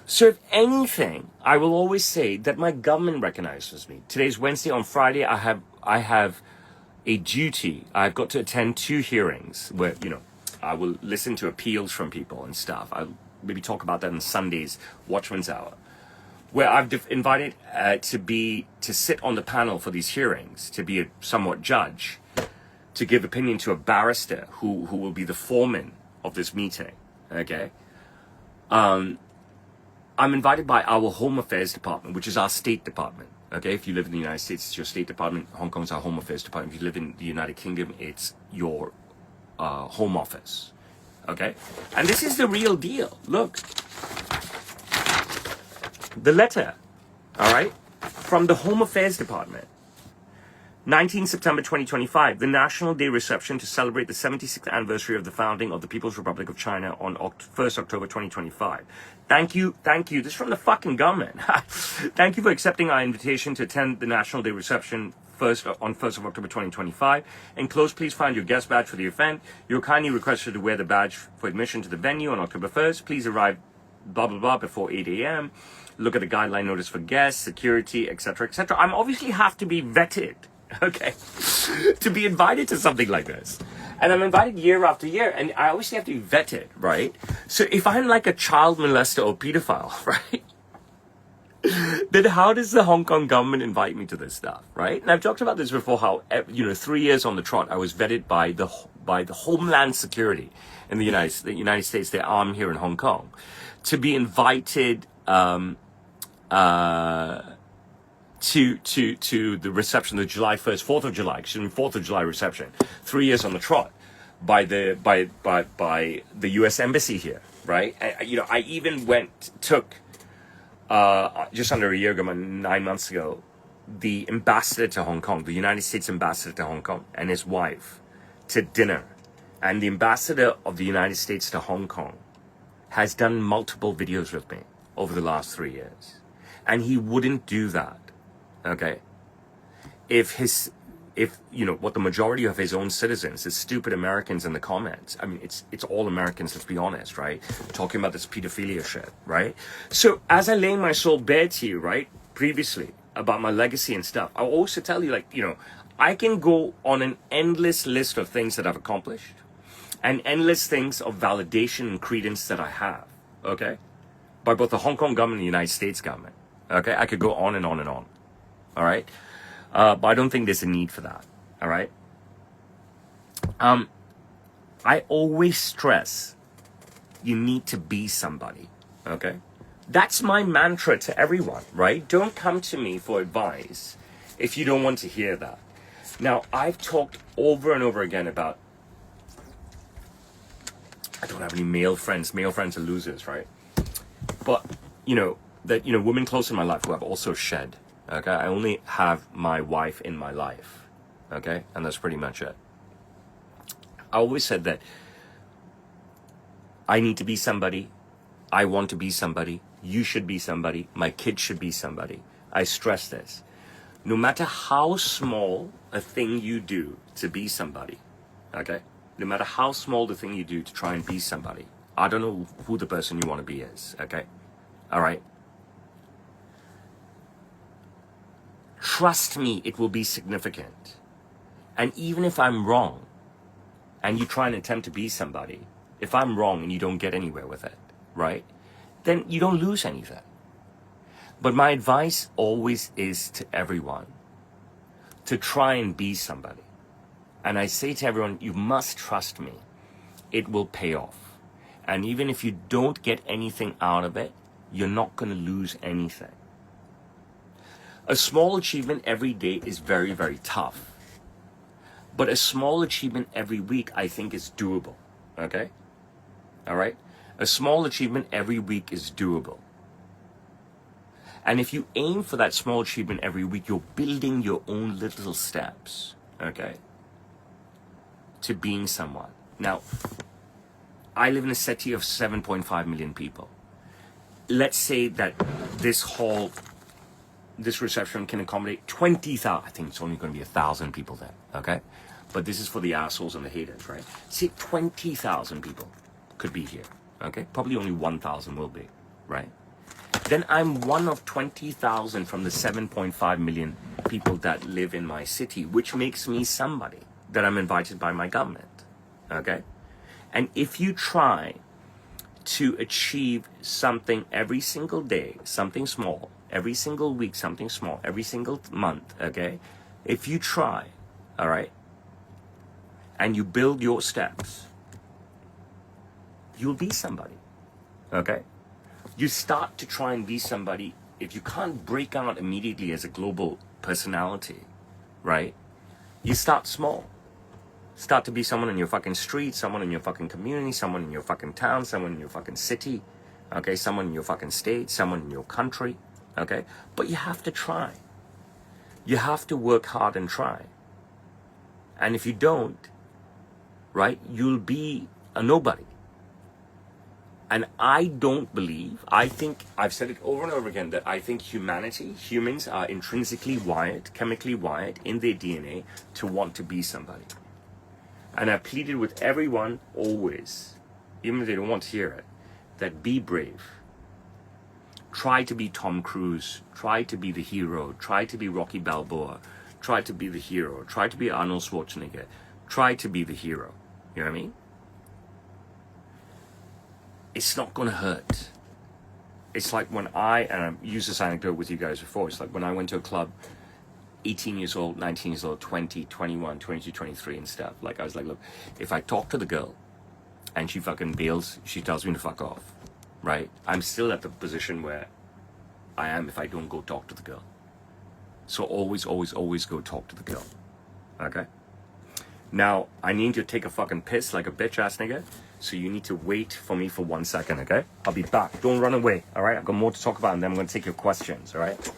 So if anything, I will always say that my government recognizes me. Today's Wednesday. On Friday, I have a duty. I've got to attend 2 hearings where, I will listen to appeals from people and stuff. I'll maybe talk about that on Sunday's Watchman's Hour, where I've invited to sit on the panel for these hearings, to be a somewhat judge, to give opinion to a barrister who will be the foreman of this meeting. Okay? I'm invited by our Home Affairs Department, which is our State Department. Okay, if you live in the United States, it's your State Department. Hong Kong's our Home Affairs Department. If you live in the United Kingdom, it's your Home Office. Okay, and this is the real deal. Look, the letter, all right, from the Home Affairs Department. 19 September 2025, the National Day reception to celebrate the 76th anniversary of the founding of the People's Republic of China on 1st October 2025. Thank you. This is from the fucking government. Thank you for accepting our invitation to attend the National Day reception on 1st of October 2025. Enclosed, please find your guest badge for the event. You're kindly requested to wear the badge for admission to the venue on October 1st. Please arrive blah, blah, blah before 8 a.m. Look at the guideline notice for guests, security, etc., etc. I'm obviously have to be vetted. Okay, to be invited to something like this. And I'm invited year after year, and I obviously have to be vetted, right? So if I'm like a child molester or pedophile, right, then how does the Hong Kong government invite me to this stuff, right? And I've talked about this before, how, 3 years on the trot, I was vetted by the Homeland Security in the United States, their arm here in Hong Kong, to be invited to the reception, the July 1st, 4th of July, 4th of July reception, 3 years on the trot by the U.S. Embassy here, right? I even took just under a year ago, 9 months ago, the ambassador to Hong Kong, the United States ambassador to Hong Kong, and his wife to dinner. And the ambassador of the United States to Hong Kong has done multiple videos with me over the last 3 years. And he wouldn't do that, okay, if what the majority of his own citizens, his stupid Americans in the comments, I mean, it's all Americans, let's be honest, right, talking about this pedophilia shit, right? So as I lay my soul bare to you, right, previously, about my legacy and stuff, I'll also tell you, I can go on an endless list of things that I've accomplished and endless things of validation and credence that I have, okay, by both the Hong Kong government and the United States government, okay? I could go on and on and on, all right? But I don't think there's a need for that, all right? I always stress you need to be somebody, okay? That's my mantra to everyone, right? Don't come to me for advice if you don't want to hear that. Now, I've talked over and over again about, I don't have any male friends. Male friends are losers, right? But, women close in my life who I've also shed, okay? I only have my wife in my life, okay? And that's pretty much it. I always said that I need to be somebody. I want to be somebody. You should be somebody. My kids should be somebody. I stress this. No matter how small a thing you do to be somebody, okay? No matter how small the thing you do to try and be somebody, I don't know who the person you want to be is, okay? All right? Trust me, it will be significant. And even if I'm wrong, and you try and attempt to be somebody, if I'm wrong and you don't get anywhere with it, right? Then you don't lose anything. But my advice always is to everyone to try and be somebody. And I say to everyone, you must trust me. It will pay off. And even if you don't get anything out of it, you're not going to lose anything. A small achievement every day is very, very tough. But a small achievement every week, I think, is doable. Okay? All right? A small achievement every week is doable. And if you aim for that small achievement every week, you're building your own little steps, okay, to being someone. Now, I live in a city of 7.5 million people. Let's say that this reception can accommodate 20,000. I think it's only going to be 1,000 people there, okay? But this is for the assholes and the haters, right? See, 20,000 people could be here, okay? Probably only 1,000 will be, right? Then I'm one of 20,000 from the 7.5 million people that live in my city, which makes me somebody that I'm invited by my government, okay? And if you try to achieve something every single day, something small, every single week, something small, every single month, okay? If you try, all right, and you build your steps, you'll be somebody, okay? You start to try and be somebody. If you can't break out immediately as a global personality, right? You start small. Start to be someone in your fucking street, someone in your fucking community, someone in your fucking town, someone in your fucking city, okay? Someone in your fucking state, someone in your country, okay? But you have to try. You have to work hard and try. And if you don't, right, you'll be a nobody. And I don't believe, I think, I've said it over and over again, that I think humans are intrinsically wired, chemically wired in their DNA to want to be somebody. And I've pleaded with everyone always, even if they don't want to hear it, that be brave. Try to be Tom Cruise. Try to be the hero. Try to be Rocky Balboa. Try to be the hero. Try to be Arnold Schwarzenegger. Try to be the hero. You know what I mean? It's not going to hurt. It's like when and I've used this anecdote with you guys before, it's like when I went to a club, 18 years old, 19 years old, 20, 21, 22, 23 and stuff. Like, I was like, look, if I talk to the girl and she fucking bails, she tells me to fuck off, right? I'm still at the position where I am if I don't go talk to the girl. So always, always, always go talk to the girl, okay? Now, I need to take a fucking piss like a bitch ass nigga. So you need to wait for me for 1 second, okay? I'll be back. Don't run away, all right? I've got more to talk about, and then I'm going to take your questions, all right?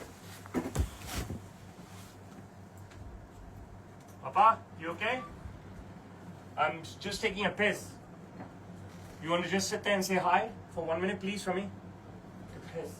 Papa, you okay? I'm just taking a piss. You want to just sit there and say hi for 1 minute, please, for me? Take a piss.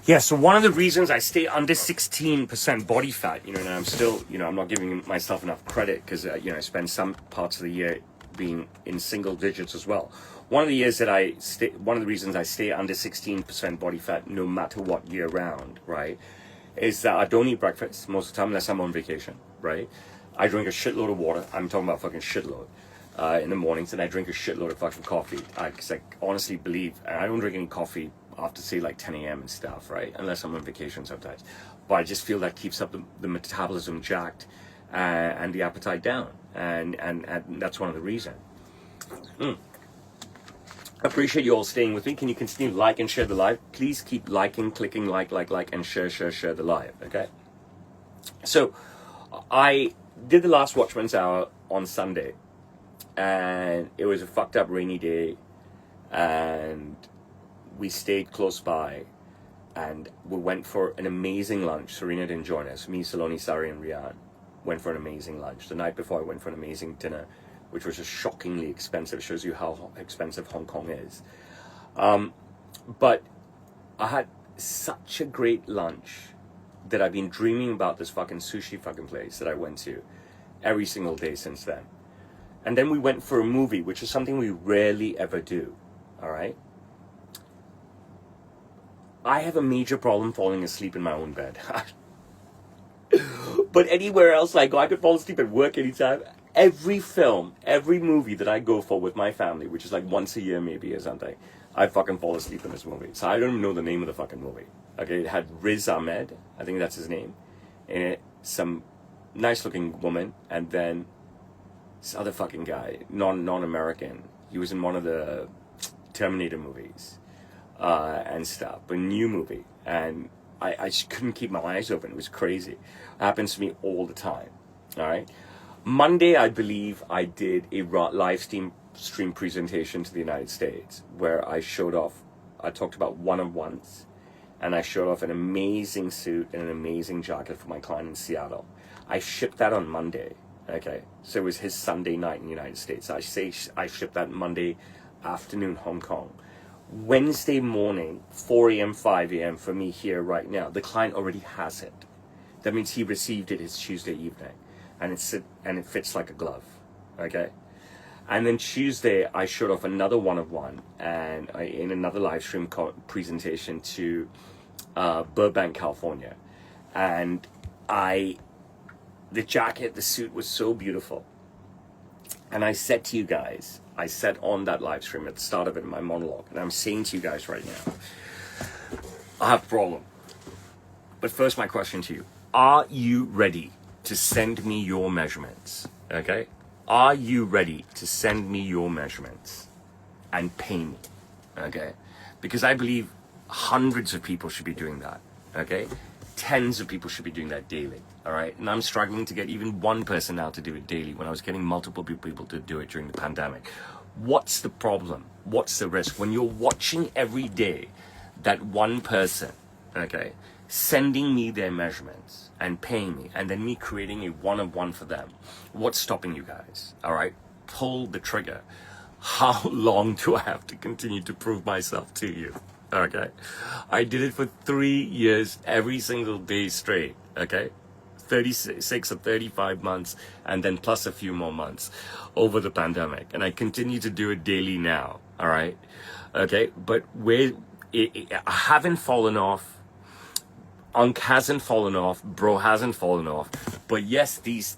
Yeah, so one of the reasons I stay under 16% body fat, and I'm still, I'm not giving myself enough credit because, I spend some parts of the year being in single digits as well. One of the reasons I stay under 16% body fat no matter what year round, right, is that I don't eat breakfast most of the time unless I'm on vacation, right? I drink a shitload of water. I'm talking about fucking shitload. In the mornings, and I drink a shitload of fucking coffee. Because I honestly believe, and I don't drink any coffee after say like 10 a.m. and stuff, right? Unless I'm on vacation sometimes. But I just feel that keeps up the metabolism jacked and the appetite down. And that's one of the reasons. I appreciate you all staying with me. Can you continue to like and share the live? Please keep liking, clicking like, and share the live, okay? So, I did the last Watchman's Hour on Sunday. and it was a fucked up rainy day, and we stayed close by, and we went for an amazing lunch. Serena didn't join us. Me, Saloni, Sari, and Rian went for an amazing lunch. The night before, I went for an amazing dinner, which was just shockingly expensive. Shows you how expensive Hong Kong is. But I had such a great lunch that I've been dreaming about this fucking sushi fucking place that I went to every single day since then. And then we went for a movie, which is something we rarely ever do. All right? I have a major problem falling asleep in my own bed. But anywhere else I go, I could fall asleep at work anytime. Every film, every movie that I go for with my family, which is like once a year maybe or something, I fucking fall asleep in this movie. So I don't even know the name of the fucking movie. Okay, it had Riz Ahmed, I think that's his name, in it, some nice looking woman, and then this other fucking guy, non-American. He was in one of the Terminator movies and stuff, a new movie, and I just couldn't keep my eyes open. It was crazy. It happens to me all the time. All right. Monday, I believe I did a live stream presentation to the United States where I talked about one-on-ones, and I showed off an amazing suit and an amazing jacket for my client in Seattle. I shipped that on Monday. Okay, so it was his Sunday night in the United States. I shipped that Monday afternoon, Hong Kong. Wednesday morning, 4 a.m., 5 a.m. for me here right now. The client already has it. That means he received it his Tuesday evening, and it fits like a glove. Okay, and then Tuesday I showed off another one-of-one and in another live stream presentation to Burbank, California, and the jacket, the suit was so beautiful. And I said to you guys, I said on that live stream at the start of it in my monologue, and I'm saying to you guys right now, I have a problem. But first, my question to you, are you ready to send me your measurements? Okay? Are you ready to send me your measurements and pay me? Okay? Because I believe hundreds of people should be doing that. Okay? Tens of people should be doing that daily, all right? And I'm struggling to get even one person now to do it daily when I was getting multiple people to do it during the pandemic. What's the problem? What's the risk? When you're watching every day that one person, okay, sending me their measurements and paying me, and then me creating a one-on-one for them, what's stopping you guys, all right? Pull the trigger. How long do I have to continue to prove myself to you? Okay, I did it for 3 years, every single day straight. Okay, 36 or 35 months, and then plus a few more months over the pandemic, and I continue to do it daily now. All right, okay, but I haven't fallen off. Unc hasn't fallen off. Bro hasn't fallen off. But yes, these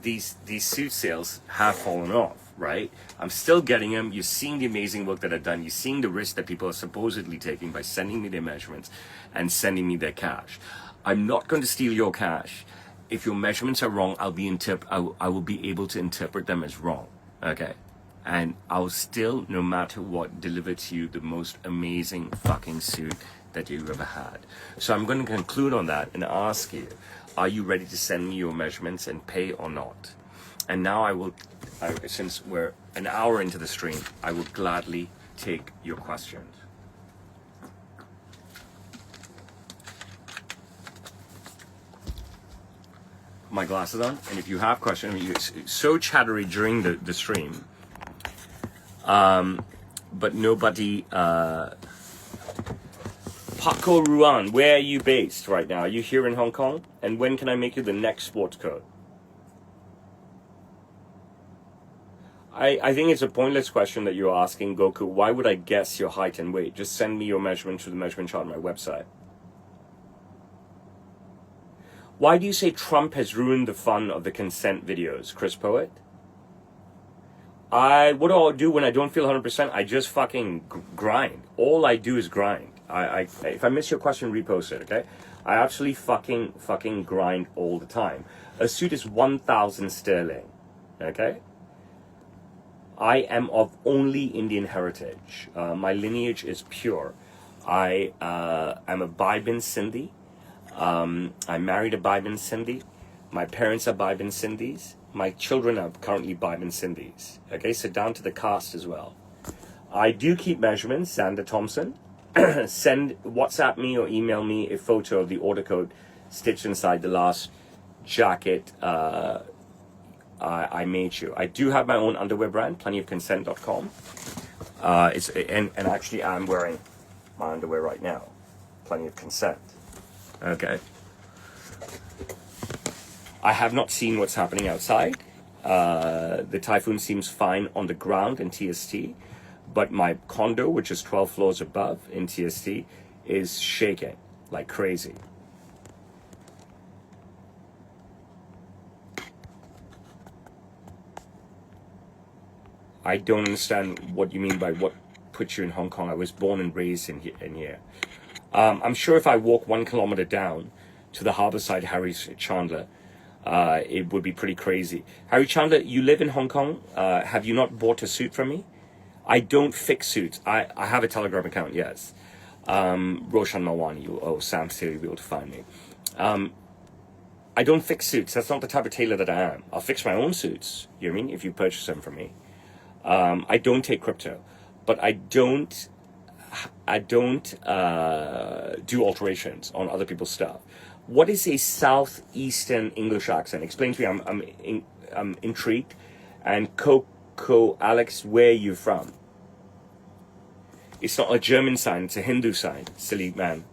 suit sales have fallen off. Right? I'm still getting them. You're seeing the amazing work that I've done. You're seeing the risk that people are supposedly taking by sending me their measurements and sending me their cash. I'm not going to steal your cash. If your measurements are wrong, I will be able to interpret them as wrong. Okay? And I'll still, no matter what, deliver to you the most amazing fucking suit that you've ever had. So I'm going to conclude on that and ask you, are you ready to send me your measurements and pay or not? And now since we're an hour into the stream, I will gladly take your questions. My glasses on, and if you have questions, you're so chattery during the stream, but nobody. Paco Ruan, where are you based right now? Are you here in Hong Kong? And when can I make you the next sports coat? I think it's a pointless question that you're asking, Goku. Why would I guess your height and weight? Just send me your measurement through the measurement chart on my website. Why do you say Trump has ruined the fun of the consent videos, Chris Poet? What do I do when I don't feel 100%? I just fucking grind. All I do is grind. If I miss your question, repost it, okay? I actually fucking grind all the time. A suit is 1,000 sterling, okay? I am of only Indian heritage. My lineage is pure. I am a Bibin Sindhi. I married a Bibin Sindhi. My parents are Bibin Sindhis. My children are currently Bime and Cindy's. Okay, so down to the cast as well. I do keep measurements, Xander Thompson. WhatsApp me or email me a photo of the order code stitched inside the last jacket I made you. I do have my own underwear brand, plentyofconsent.com. And actually I'm wearing my underwear right now. Plenty of Consent. Okay. I have not seen what's happening outside. The Typhoon seems fine on the ground in TST, but my condo, which is 12 floors above in TST, is shaking like crazy. I don't understand what you mean by what put you in Hong Kong. I was born and raised in here. I'm sure if I walk 1 kilometer down to the Harborside Harry Chandler, it would be pretty crazy. Harry Chandler, you live in Hong Kong. Have you not bought a suit from me? I don't fix suits. I have a Telegram account, yes. Roshan Malwani, Sam Steele, you'll be able to find me. I don't fix suits. That's not the type of tailor that I am. I'll fix my own suits, you know what I mean, if you purchase them from me. I don't take crypto, but I don't do alterations on other people's stuff. What is a southeastern English accent? Explain to me. I'm intrigued. And Coco, Alex, where are you from? It's not a German sign. It's a Hindu sign. Silly man.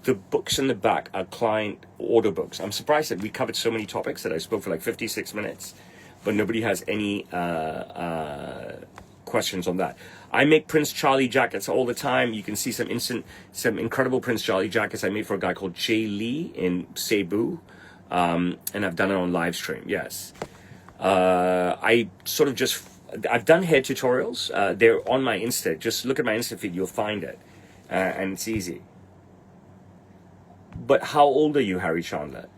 The books in the back are client order books. I'm surprised that we covered so many topics that I spoke for like 56 minutes, but nobody has any questions on that. I make Prince Charlie jackets all the time. You can see some incredible Prince Charlie jackets I made for a guy called Jay Lee in Cebu, and I've done it on live stream. Yes, I've done hair tutorials. They're on my Insta. Just look at my Insta feed. You'll find it, and it's easy. But how old are you, Harry Chandler?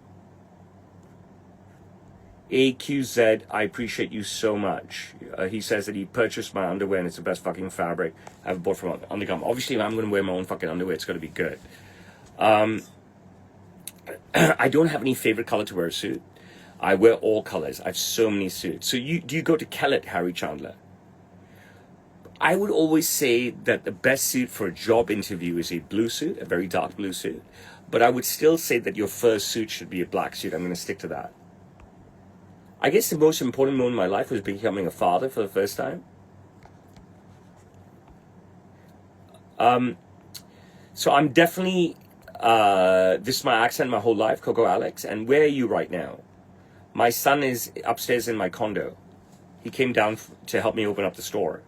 AQZ, I appreciate you so much. He says that he purchased my underwear and it's the best fucking fabric I've bought from Undergarment. Obviously, if I'm going to wear my own fucking underwear, it's got to be good. I don't have any favorite color to wear a suit. I wear all colors. I have so many suits. So do you go to Kellett, Harry Chandler? I would always say that the best suit for a job interview is a blue suit, a very dark blue suit. But I would still say that your first suit should be a black suit. I'm going to stick to that. I guess the most important moment in my life was becoming a father for the first time. So I'm definitely, this is my accent my whole life, Coco Alex. And where are you right now? My son is upstairs in my condo. He came down to help me open up the store.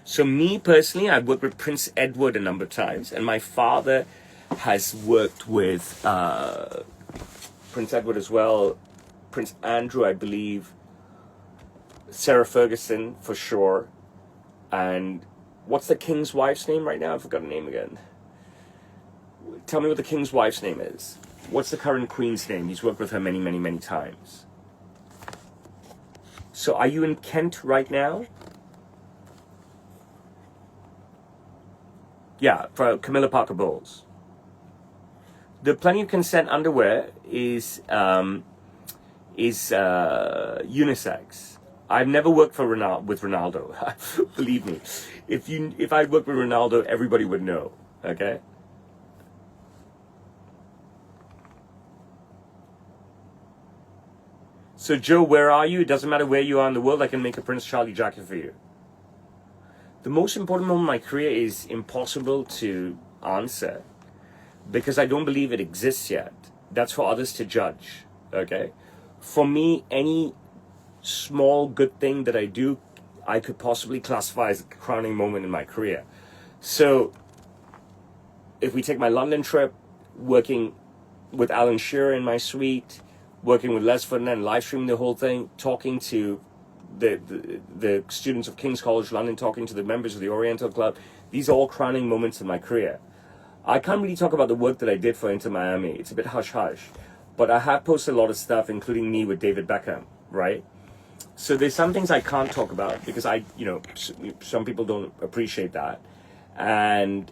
So me personally, I've worked with Prince Edward a number of times. And my father has worked with Prince Edward as well, Prince Andrew, I believe, Sarah Ferguson for sure, and what's the king's wife's name right now? I forgot her name again. Tell me what the king's wife's name is. What's the current queen's name? He's worked with her many, many, many times. So are you in Kent right now? Yeah, for Camilla Parker Bowles. The Plenty of Consent underwear is unisex. I've never worked with Ronaldo. Believe me, if I worked with Ronaldo, everybody would know. Okay. So Joe, where are you? It doesn't matter where you are in the world. I can make a Prince Charlie jacket for you. The most important moment in my career is impossible to answer, because I don't believe it exists yet. That's for others to judge, okay? For me, any small good thing that I do, I could possibly classify as a crowning moment in my career. So, if we take my London trip, working with Alan Shearer in my suite, working with Les Ferdinand, live streaming the whole thing, talking to the students of King's College London, talking to the members of the Oriental Club, these are all crowning moments in my career. I can't really talk about the work that I did for Inter Miami. It's a bit hush-hush. But I have posted a lot of stuff, including me with David Beckham, right? So there's some things I can't talk about because some people don't appreciate that. And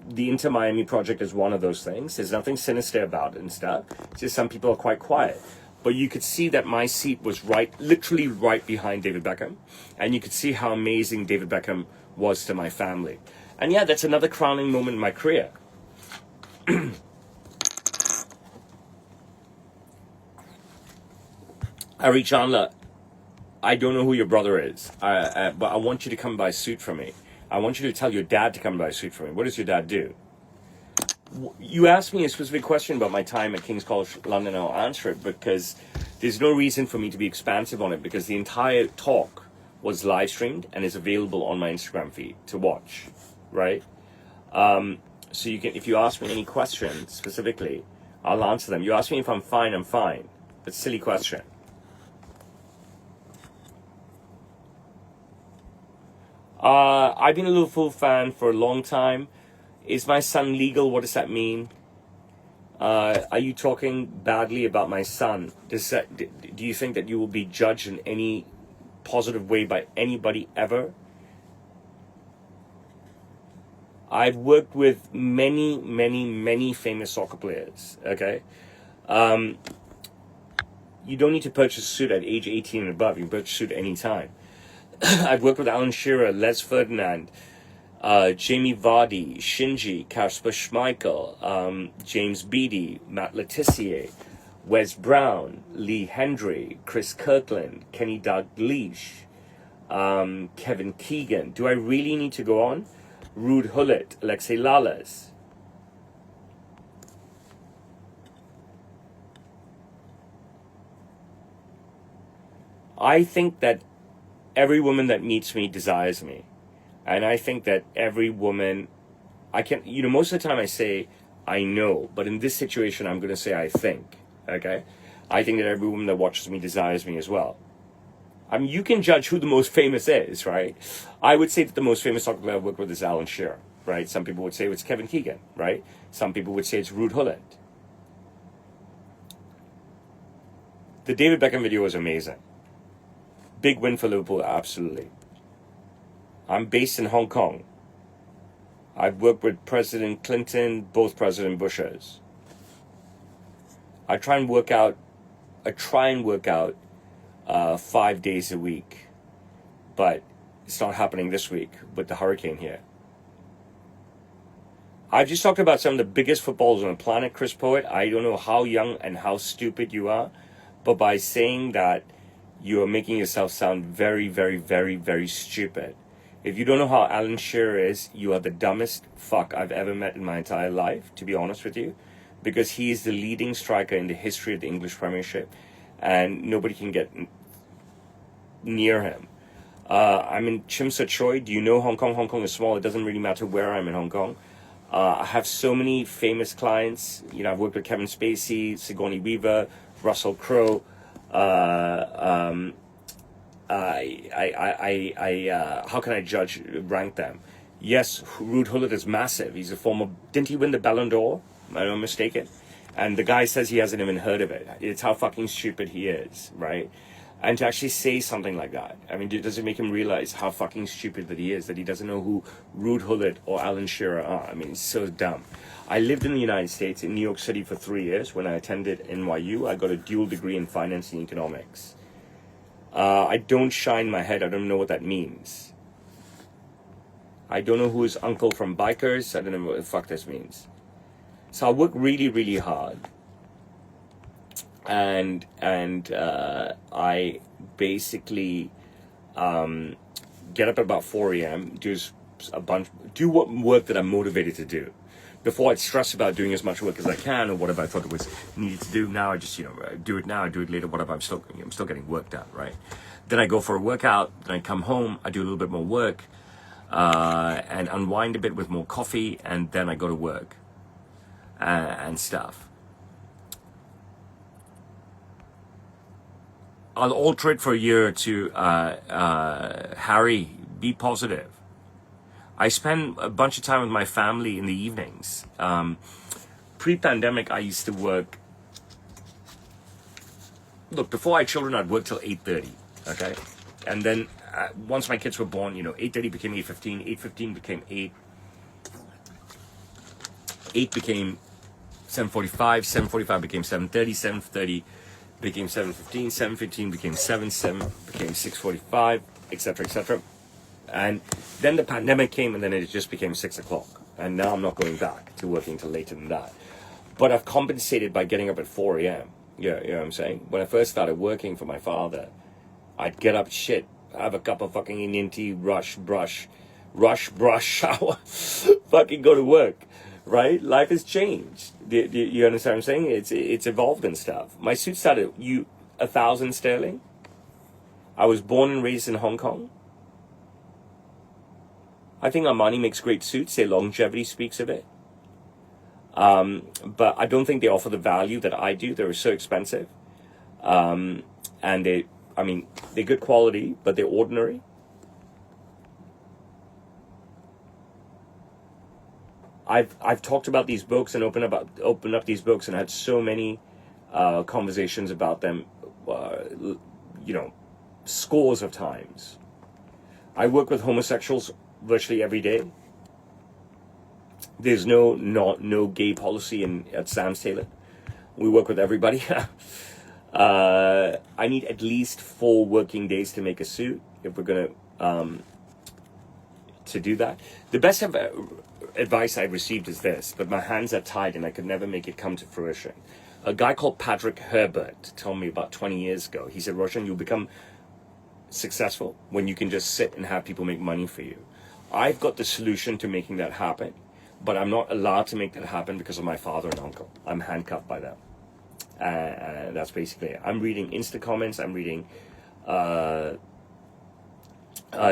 the Inter Miami project is one of those things. There's nothing sinister about it and stuff. It's just some people are quite quiet. But you could see that my seat was literally right behind David Beckham. And you could see how amazing David Beckham was to my family. And yeah, that's another crowning moment in my career. Ari Chandler, I don't know who your brother is, but I want you to come buy a suit for me. I want you to tell your dad to come buy a suit for me. What does your dad do? You asked me a specific question about my time at King's College London, and I'll answer it because there's no reason for me to be expansive on it because the entire talk was live streamed and is available on my Instagram feed to watch, right? So you can, if you ask me any questions specifically, I'll answer them. You ask me if I'm fine, I'm fine. That's a silly question. I've been a Liverpool fan for a long time. Is my son legal? What does that mean? Are you talking badly about my son? Do you think that you will be judged in any positive way by anybody ever? I've worked with many, many, many famous soccer players, okay? You don't need to purchase a suit at age 18 and above. You can purchase a suit anytime. I've worked with Alan Shearer, Les Ferdinand, Jamie Vardy, Shinji, Kasper Schmeichel, James Beattie, Matt Letizia, Wes Brown, Lee Hendry, Chris Kirkland, Kenny Dalglish, Kevin Keegan. Do I really need to go on? Ruud Gullit, Alexei Lalas. I think that every woman that meets me desires me. And I think that every woman, most of the time I say, I know. But in this situation, I'm going to say I think. Okay? I think that every woman that watches me desires me as well. I mean, you can judge who the most famous is, right? I would say that the most famous soccer player I've worked with is Alan Shearer, right? Some people would say it's Kevin Keegan, right? Some people would say it's Ruud Gullit. The David Beckham video was amazing. Big win for Liverpool, absolutely. I'm based in Hong Kong. I've worked with President Clinton, both President Bushes. I try and work out 5 days a week, but it's not happening this week with the hurricane here. I've just talked about some of the biggest footballers on the planet, Chris Poet. I don't know how young and how stupid you are, but by saying that, you are making yourself sound very, very, very, very stupid. If you don't know how Alan Shearer is, you are the dumbest fuck I've ever met in my entire life, to be honest with you, because he is the leading striker in the history of the English Premiership, and nobody can get near him. I'm in Chim Sa Choi. Do you know Hong Kong? Hong Kong is small. It doesn't really matter where I'm in Hong Kong. I have so many famous clients. I've worked with Kevin Spacey, Sigourney Weaver, Russell Crowe. How can I rank them? Yes, Ruud Gullit is massive. He's a former, didn't he win the Ballon d'Or? Am I not mistaken? And the guy says he hasn't even heard of it. It's how fucking stupid he is, right? And to actually say something like that, I mean, does it make him realize how fucking stupid that he is, that he doesn't know who Ruud Gullit or Alan Shearer are? I mean, it's so dumb. I lived in the United States, in New York City for 3 years. When I attended NYU, I got a dual degree in finance and economics. I don't shine my head. I don't know what that means. I don't know who is uncle from Bikers. I don't know what the fuck this means. So I work really, really hard. And I basically get up at about 4 a.m., do what work that I'm motivated to do. Before I'd stress about doing as much work as I can or whatever I thought it was needed to do. Now I just, do it now, I do it later, whatever. I'm still getting work done, right? Then I go for a workout, then I come home, I do a little bit more work, and unwind a bit with more coffee, and then I go to work and stuff. I'll alter it for a year to Harry, be positive. I spend a bunch of time with my family in the evenings. Pre-pandemic, I used to work. Look, before I had children, I'd work till 8:30. Okay, and then once my kids were born, 8:30 became 8:15, 8:15 became 8. 8 became 7:45, 7:45 became 7:30, 7:30 became 7:15, 7:15 became 7, 7 became 6:45, etc., etc. And then the pandemic came, and then it just became 6 o'clock. And now I'm not going back to working till later than that. But I've compensated by getting up at 4 a.m. Yeah, you know what I'm saying? When I first started working for my father, I'd get up, have a cup of fucking Indian tea, brush, shower, fucking go to work, right? Life has changed. Do you understand what I'm saying? It's evolved and stuff. My suit started 1,000 sterling. I was born and raised in Hong Kong. I think Armani makes great suits. Their longevity speaks of it. But I don't think they offer the value that I do. They're so expensive. And they're good quality, but they're ordinary. I've talked about these books and opened up these books and had so many conversations about them, scores of times. I work with homosexuals virtually every day. There's no gay policy at Sam's Tailor. We work with everybody. I need at least 4 working days to make a suit if we're gonna to do that. The best advice I've received is this, but my hands are tied and I could never make it come to fruition. A guy called Patrick Herbert told me about 20 years ago. He said, Roshan, you'll become successful when you can just sit and have people make money for you. I've got the solution to making that happen, but I'm not allowed to make that happen because of my father and uncle. I'm handcuffed by them. That's basically it. I'm reading Insta comments. I'm reading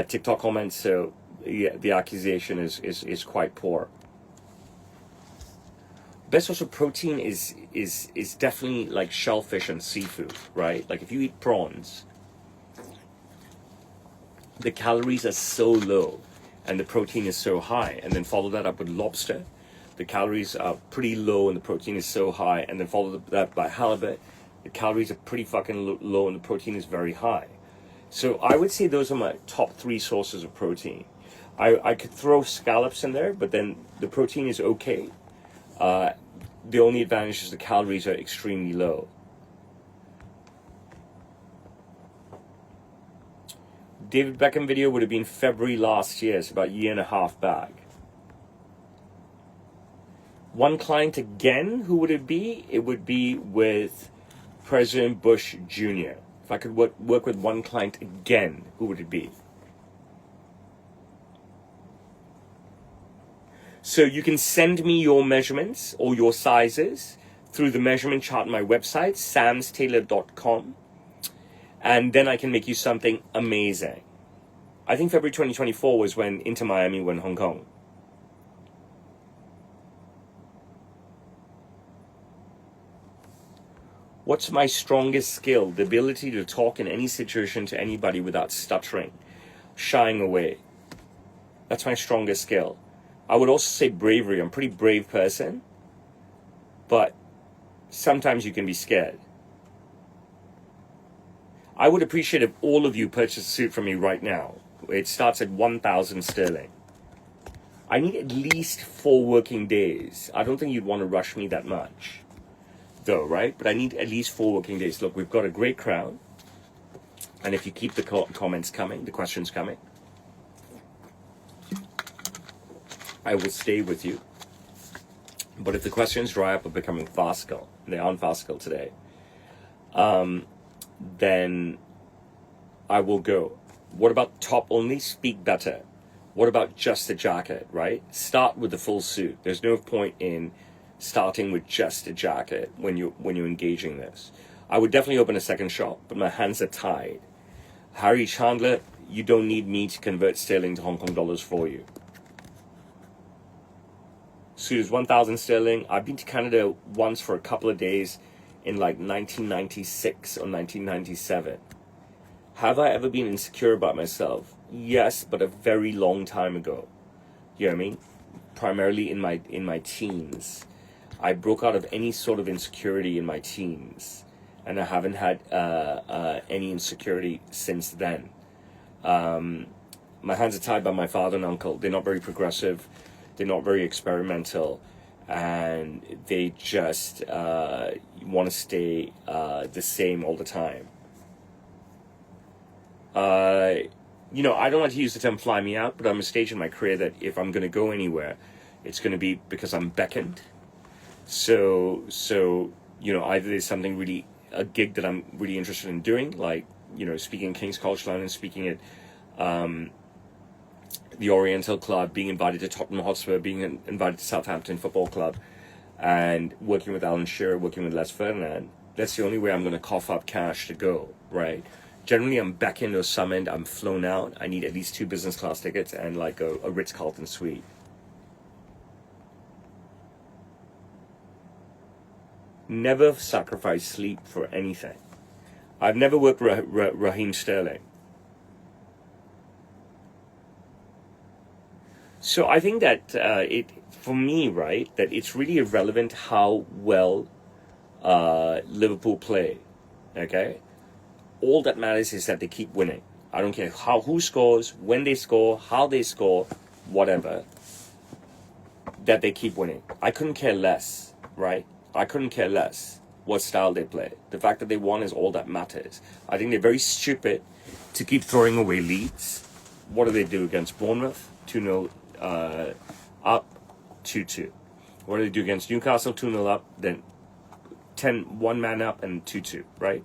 TikTok comments. So yeah, the accusation is quite poor. Best source of protein is definitely like shellfish and seafood, right? Like if you eat prawns, the calories are so low and the protein is so high, and then follow that up with lobster. The calories are pretty low and the protein is so high, and then follow that by halibut. The calories are pretty fucking low and the protein is very high. So I would say those are my top 3 sources of protein. I could throw scallops in there, but then the protein is okay. The only advantage is the calories are extremely low. David Beckham video would have been February last year, so about a year and a half back. One client again, who would it be? It would be with President Bush Jr. If I could work with one client again, who would it be? So you can send me your measurements or your sizes through the measurement chart on my website, samstailor.com. And then I can make you something amazing. I think February 2024 was when Inter Miami won Hong Kong. What's my strongest skill? The ability to talk in any situation to anybody without stuttering, shying away. That's my strongest skill. I would also say bravery. I'm a pretty brave person, but sometimes you can be scared. I would appreciate if all of you purchased a suit from me right now. It starts at 1,000 sterling. I need at least 4 working days. I don't think you'd want to rush me that much, though, right? But I need at least 4 working days. Look, we've got a great crowd. And if you keep the comments coming, the questions coming, I will stay with you. But if the questions dry up or becoming farcical, they aren't farcical today, then I will go. What about top only? Speak better. What about just the jacket, right? Start with the full suit. There's no point in starting with just a jacket when you're engaging this. I would definitely open a second shop, but my hands are tied. Harry Chandler, you don't need me to convert sterling to Hong Kong dollars for you. Suit is 1,000 sterling. I've been to Canada once for a couple of days in like 1996 or 1997. Have I ever been insecure about myself? Yes, but a very long time ago. You know what I mean? Primarily in my teens. I broke out of any sort of insecurity in my teens, and I haven't had any insecurity since then. My hands are tied by my father and uncle. They're not very progressive. They're not very experimental. and they just want to stay the same all the time. I don't like to use the term fly me out, but I'm at a stage in my career that if I'm going to go anywhere, it's going to be because I'm beckoned. So either there's something really, a gig that I'm really interested in doing, like, speaking in King's College London, speaking at the Oriental Club, being invited to Tottenham Hotspur, being invited to Southampton Football Club, and working with Alan Shearer, working with Les Ferdinand. That's the only way I'm going to cough up cash to go, right? Generally, I'm beckoned or summoned, I'm flown out. I need at least 2 business class tickets and like a Ritz-Carlton suite. Never sacrifice sleep for anything. I've never worked Raheem Sterling. So I think that for me, right, that it's really irrelevant how well Liverpool play, okay? All that matters is that they keep winning. I don't care who scores, when they score, how they score, whatever, that they keep winning. I couldn't care less, right? I couldn't care less what style they play. The fact that they won is all that matters. I think they're very stupid to keep throwing away leads. What do they do against Bournemouth? 2-0 up, 2-2. What do they do against Newcastle? 2-0 up, then 1 man up and 2-2, right?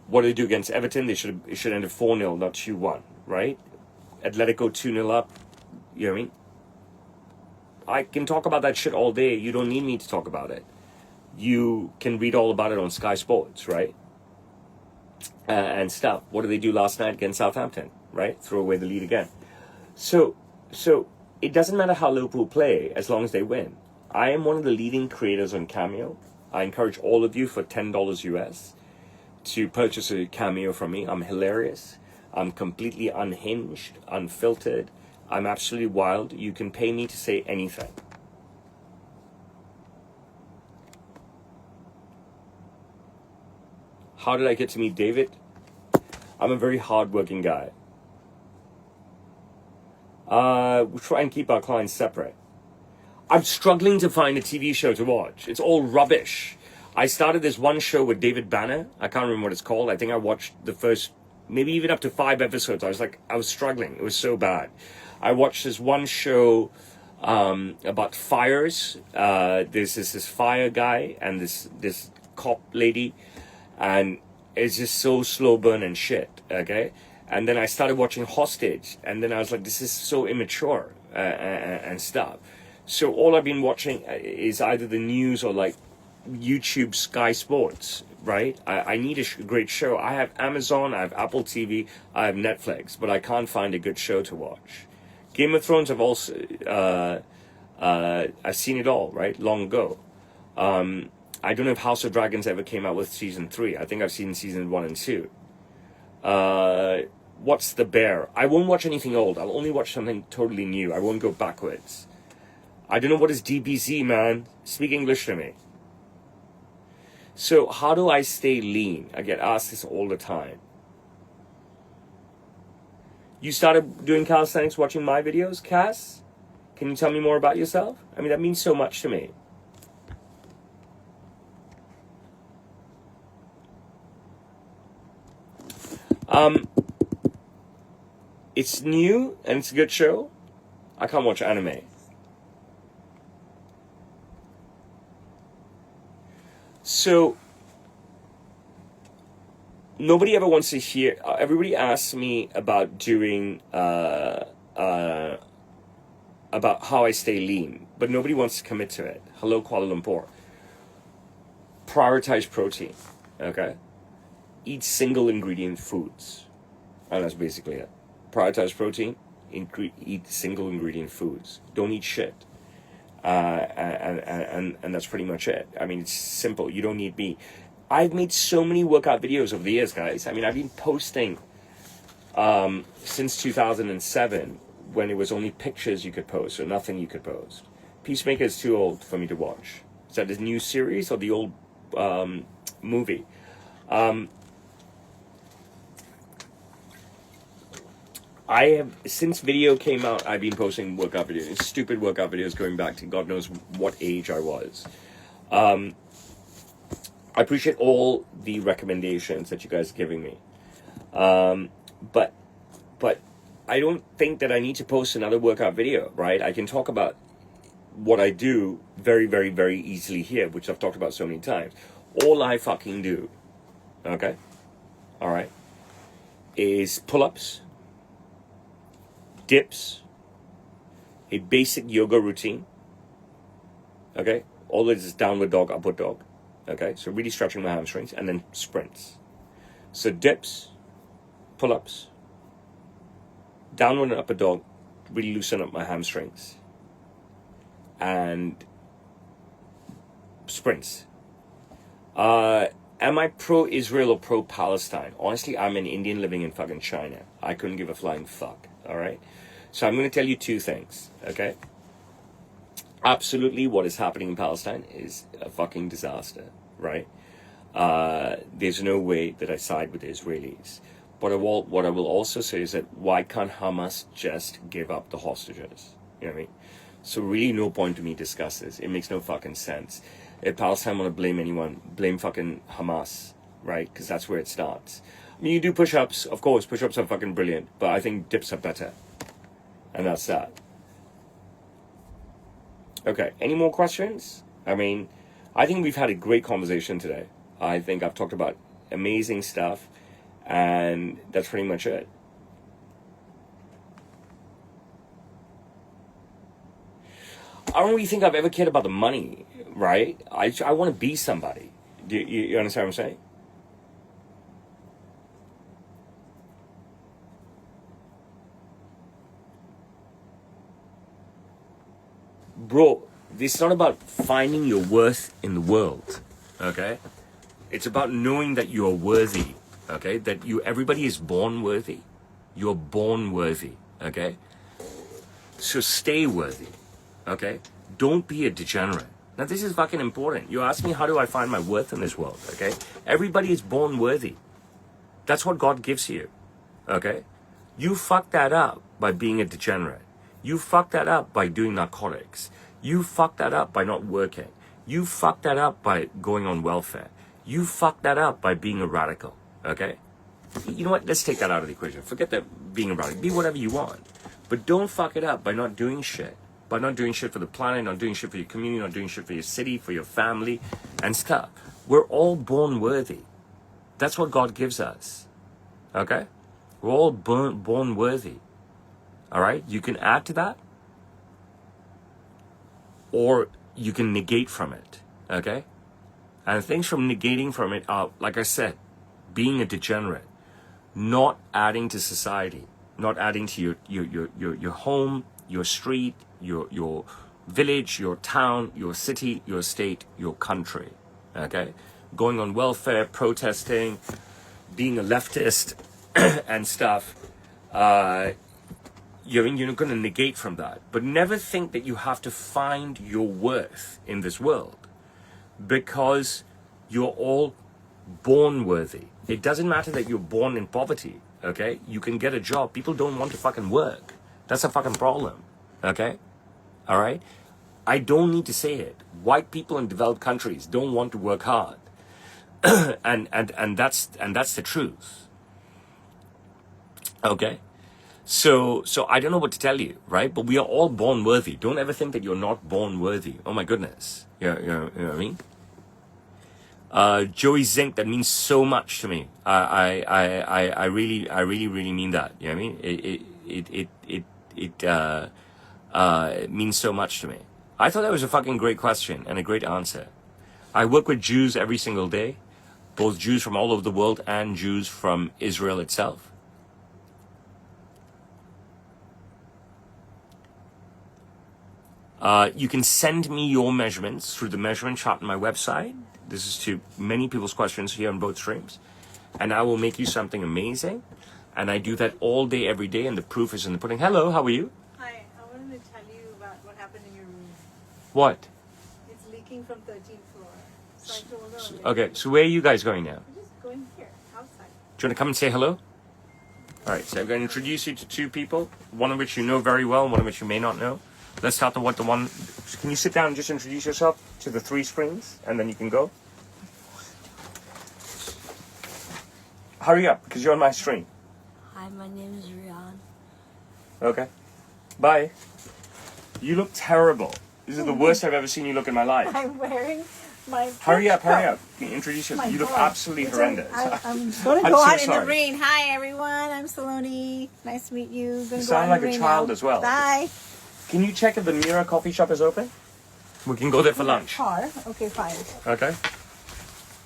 What do they do against Everton? It should end at 4-0, not 2-1, right? Atletico 2-0 up, you know what I mean? I can talk about that shit all day. You don't need me to talk about it. You can read all about it on Sky Sports, right? And stuff. What did they do last night against Southampton, right? Throw away the lead again. So it doesn't matter how Liverpool play as long as they win. I am one of the leading creators on Cameo. I encourage all of you for $10 US to purchase a Cameo from me. I'm hilarious. I'm completely unhinged, unfiltered. I'm absolutely wild. You can pay me to say anything. How did I get to meet David? I'm a very hardworking guy. We try and keep our clients separate. I'm struggling to find a TV show to watch. It's all rubbish. I started this one show with David Banner. I can't remember what it's called. I think I watched the first, maybe even up to 5 episodes. I was struggling. It was so bad. I watched this one show about fires. There's this fire guy and this cop lady, and it's just so slow burn and shit, okay? And then I started watching Hostage, and then I was like, this is so immature and stuff. So all I've been watching is either the news or like YouTube Sky Sports, right? I need a great show. I have Amazon, I have Apple TV, I have Netflix, but I can't find a good show to watch. Game of Thrones, I've also, I've seen it all, right? Long ago. I don't know if House of Dragons ever came out with season 3. I think I've seen season 1 and 2. What's the Bear? I won't watch anything old. I'll only watch something totally new. I won't go backwards. I don't know what is DBZ, man. Speak English to me. So how do I stay lean? I get asked this all the time. You started doing calisthenics watching my videos, Cass? Can you tell me more about yourself? I mean, that means so much to me. It's new and it's a good show. I can't watch anime. So nobody ever wants to hear. Everybody asks me about doing about how I stay lean, but nobody wants to commit to it. Hello, Kuala Lumpur. Prioritize protein. Okay. Eat single ingredient foods, and that's basically it. Prioritize protein. Eat single ingredient foods. Don't eat shit. And that's pretty much it. I mean, it's simple. You don't need me. I've made so many workout videos over the years, guys. I mean, I've been posting since 2007, when it was only pictures you could post or nothing you could post. Peacemaker is too old for me to watch. Is that the new series or the old movie? I have, since video came out, I've been posting workout videos, stupid workout videos going back to God knows what age I was. I appreciate all the recommendations that you guys are giving me. But I don't think that I need to post another workout video, right? I can talk about what I do very, very, very easily here, which I've talked about so many times. All I fucking do, okay? All right, is pull-ups, dips, a basic yoga routine, okay? All this is downward dog, upward dog, okay? So really stretching my hamstrings, and then sprints. So dips, pull-ups, downward and upward dog, really loosen up my hamstrings, and sprints. Am I pro-Israel or pro-Palestine? Honestly, I'm an Indian living in fucking China. I couldn't give a flying fuck, all right? So I'm going to tell you two things, okay? Absolutely, what is happening in Palestine is a fucking disaster, right? There's no way that I side with the Israelis. But what I will also say is that why can't Hamas just give up the hostages? You know what I mean? So really no point to me discuss this. It makes no fucking sense. If Palestine want to blame anyone, blame fucking Hamas, right? Because that's where it starts. I mean, you do push-ups, of course. Push-ups are fucking brilliant. But I think dips are better. And that's that. Okay, any more questions? I mean, I think we've had a great conversation today. I think I've talked about amazing stuff. And that's pretty much it. I don't really think I've ever cared about the money, right? I want to be somebody. Do you understand what I'm saying? Bro, it's not about finding your worth in the world, okay? It's about knowing that you're worthy, okay? That everybody is born worthy. You're born worthy, okay? So stay worthy. Okay? Don't be a degenerate. Now, this is fucking important. You ask me, how do I find my worth in this world? Okay? Everybody is born worthy. That's what God gives you. Okay? You fuck that up by being a degenerate. You fuck that up by doing narcotics. You fuck that up by not working. You fuck that up by going on welfare. You fuck that up by being a radical. Okay? You know what? Let's take that out of the equation. Forget that being a radical. Be whatever you want. But don't fuck it up by not doing shit. By not doing shit for the planet, not doing shit for your community, not doing shit for your city, for your family, and stuff. We're all born worthy. That's what God gives us. Okay? We're all born worthy. All right? You can add to that, or you can negate from it. Okay? And things from negating from it are, like I said, being a degenerate, not adding to society, not adding to your home, your street, your village, your town, your city, your state, your country. Okay? Going on welfare, protesting, being a leftist and stuff. You're not going to negate from that. But never think that you have to find your worth in this world. Because you're all born worthy. It doesn't matter that you're born in poverty. Okay? You can get a job. People don't want to fucking work. That's a fucking problem. Okay? All right? I don't need to say it. White people in developed countries don't want to work hard. and that's the truth. Okay? So I don't know what to tell you, right? But we are all born worthy. Don't ever think that you're not born worthy. Oh my goodness. You know what I mean? Joey Zink, that means so much to me. I really mean that. You know what I mean? It means so much to me. I thought that was a fucking great question and a great answer. I work with Jews every single day, both Jews from all over the world and Jews from Israel itself. You can send me your measurements through the measurement chart on my website. This is to many people's questions here on both streams. And I will make you something amazing. And I do that all day, every day, and the proof is in the pudding. Hello, how are you? Hi, I wanted to tell you about what happened in your room. What? It's leaking from 13th floor. So I told her. Okay, so where are you guys going now? We're just going here, outside. Do you want to come and say hello? All right, so I'm going to introduce you to two people, one of which you know very well, and one of which you may not know. Let's start with the one. Can you sit down and just introduce yourself to the three screens, and then you can go? Hurry up, because you're on my screen. Hi, my name is Rian. Okay. Bye. You look terrible. This is the worst I've ever seen you look in my life. I'm wearing my. Hurry up, hurry up. Can you introduce yourself? You look absolutely horrendous. I'm going to I'm go so out in sorry. the rain. Hi, everyone. I'm Saloni. Nice to meet you. You sound like a child as well. Bye. Can you check if the Mira coffee shop is open? We can go there for lunch. Car. Okay, fine. Okay.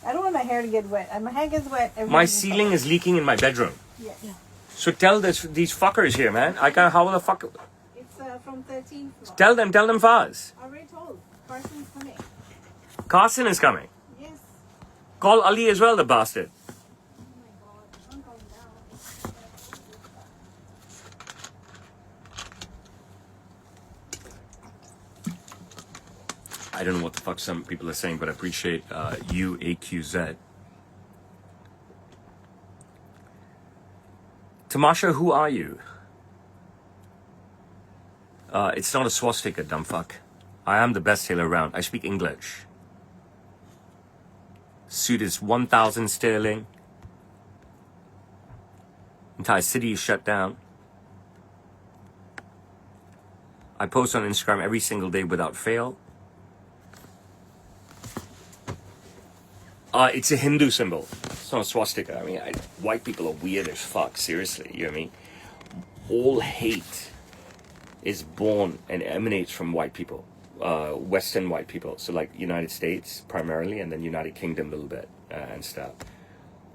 I don't want my hair to get wet. My hair gets wet. My ceiling is leaking in my bedroom. Yeah. So tell these fuckers here, man. How the fuck? It's from 13th floor. Tell them fast. I already told. Carson's coming. Carson is coming. Yes. Call Ali as well, the bastard. Oh my god. I'm going down. I don't know what the fuck some people are saying, but I appreciate UAQZ. Tamasha, who are you? It's not a swastika, dumb fuck. I am the best tailor around. I speak English. Suit is 1,000 sterling. Entire city is shut down. I post on Instagram every single day without fail. It's a Hindu symbol. It's not a swastika. I mean, white people are weird as fuck. Seriously, you know what I mean? All hate is born and emanates from white people, Western white people. So like United States primarily, and then United Kingdom a little bit and stuff.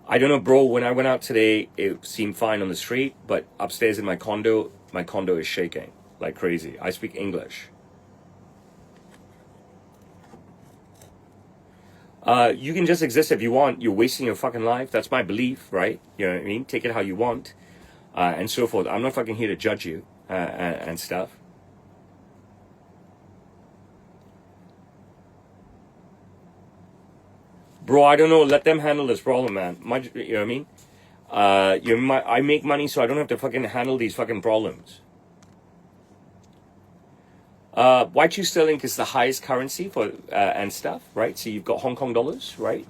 I don't know, bro. When I went out today, it seemed fine on the street, but upstairs in my condo is shaking like crazy. I speak English. You can just exist if you want. You're wasting your fucking life. That's my belief, right? You know what I mean? Take it how you want, and so forth. I'm not fucking here to judge you and stuff. Bro, I don't know. Let them handle this problem, man. You know what I mean? I make money, so I don't have to fucking handle these fucking problems. White shoe sterling is the highest currency for and stuff, right? So you've got Hong Kong dollars, right?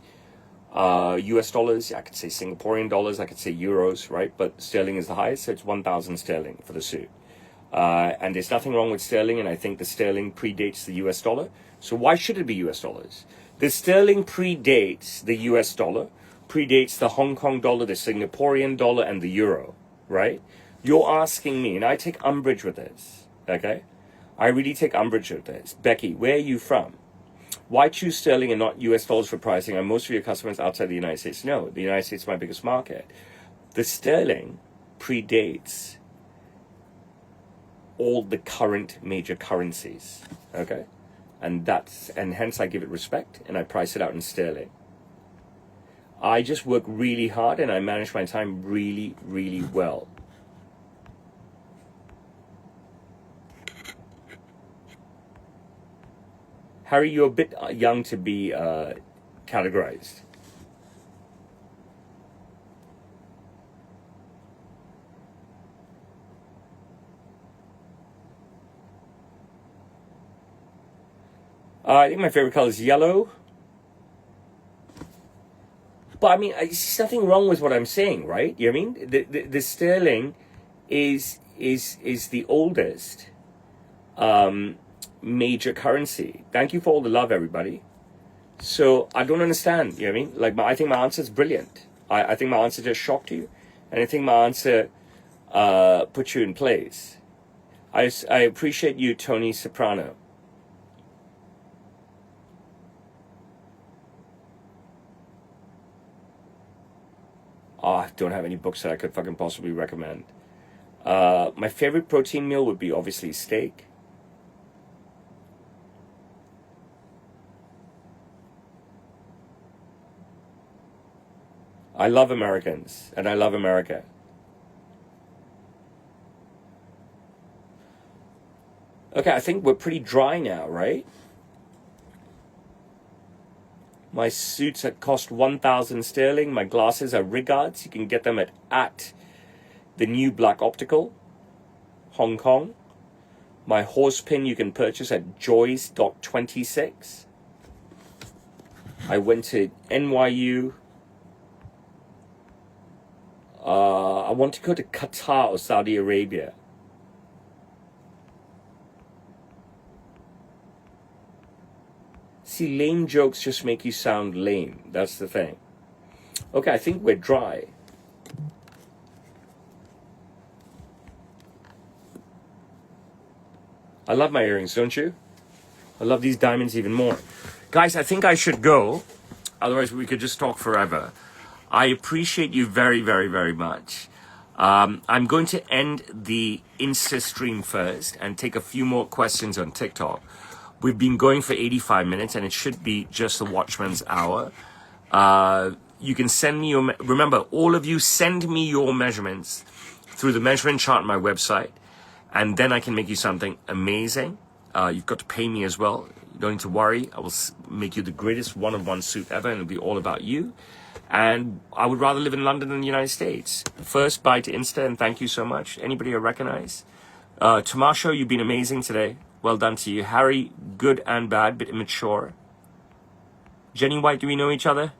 US dollars, I could say Singaporean dollars, I could say euros, right? But sterling is the highest, so it's 1,000 sterling for the suit. And there's nothing wrong with sterling, and I think the sterling predates the US dollar. So why should it be US dollars? The sterling predates the US dollar, predates the Hong Kong dollar, the Singaporean dollar, and the euro, right? You're asking me, and I take umbrage with this, okay? I really take umbrage with this. Becky, where are you from? Why choose sterling and not US dollars for pricing? Are most of your customers outside the United States? No, the United States is my biggest market. The sterling predates all the current major currencies, okay? And hence I give it respect and I price it out in sterling. I just work really hard and I manage my time really, really well. Harry, you're a bit young to be categorized. I think my favorite color is yellow. But I mean, there's nothing wrong with what I'm saying, right? You know what I mean? The sterling is the oldest major currency. Thank you for all the love, everybody. So I don't understand, you know what I mean? Like, I think my answer is brilliant. I think my answer just shocked you. And I think my answer put you in place. I appreciate you, Tony Soprano. I don't have any books that I could fucking possibly recommend. My favorite protein meal would be obviously steak. I love Americans, and I love America. Okay, I think we're pretty dry now, right? My suits cost 1,000 sterling. My glasses are Rigards. You can get them at the new black optical, Hong Kong. My horse pin you can purchase at Joyce.26. I went to NYU. I want to go to Qatar or Saudi Arabia. See, lame jokes just make you sound lame. That's the thing. Okay, I think we're dry. I love my earrings, don't you? I love these diamonds even more. Guys, I think I should go. Otherwise, we could just talk forever. I appreciate you very, very, very much. I'm going to end the Insta stream first and take a few more questions on TikTok. We've been going for 85 minutes and it should be just the Watchman's Hour. You can send me your... Remember, all of you send me your measurements through the measurement chart on my website. And then I can make you something amazing. You've got to pay me as well. You don't need to worry. I will make you the greatest one-of-one suit ever, and it'll be all about you. And I would rather live in London than the United States. First, bye to Insta, and thank you so much. Anybody I recognize? Tomasho, you've been amazing today. Well done to you. Harry, good and bad, bit immature. Jenny White, do we know each other?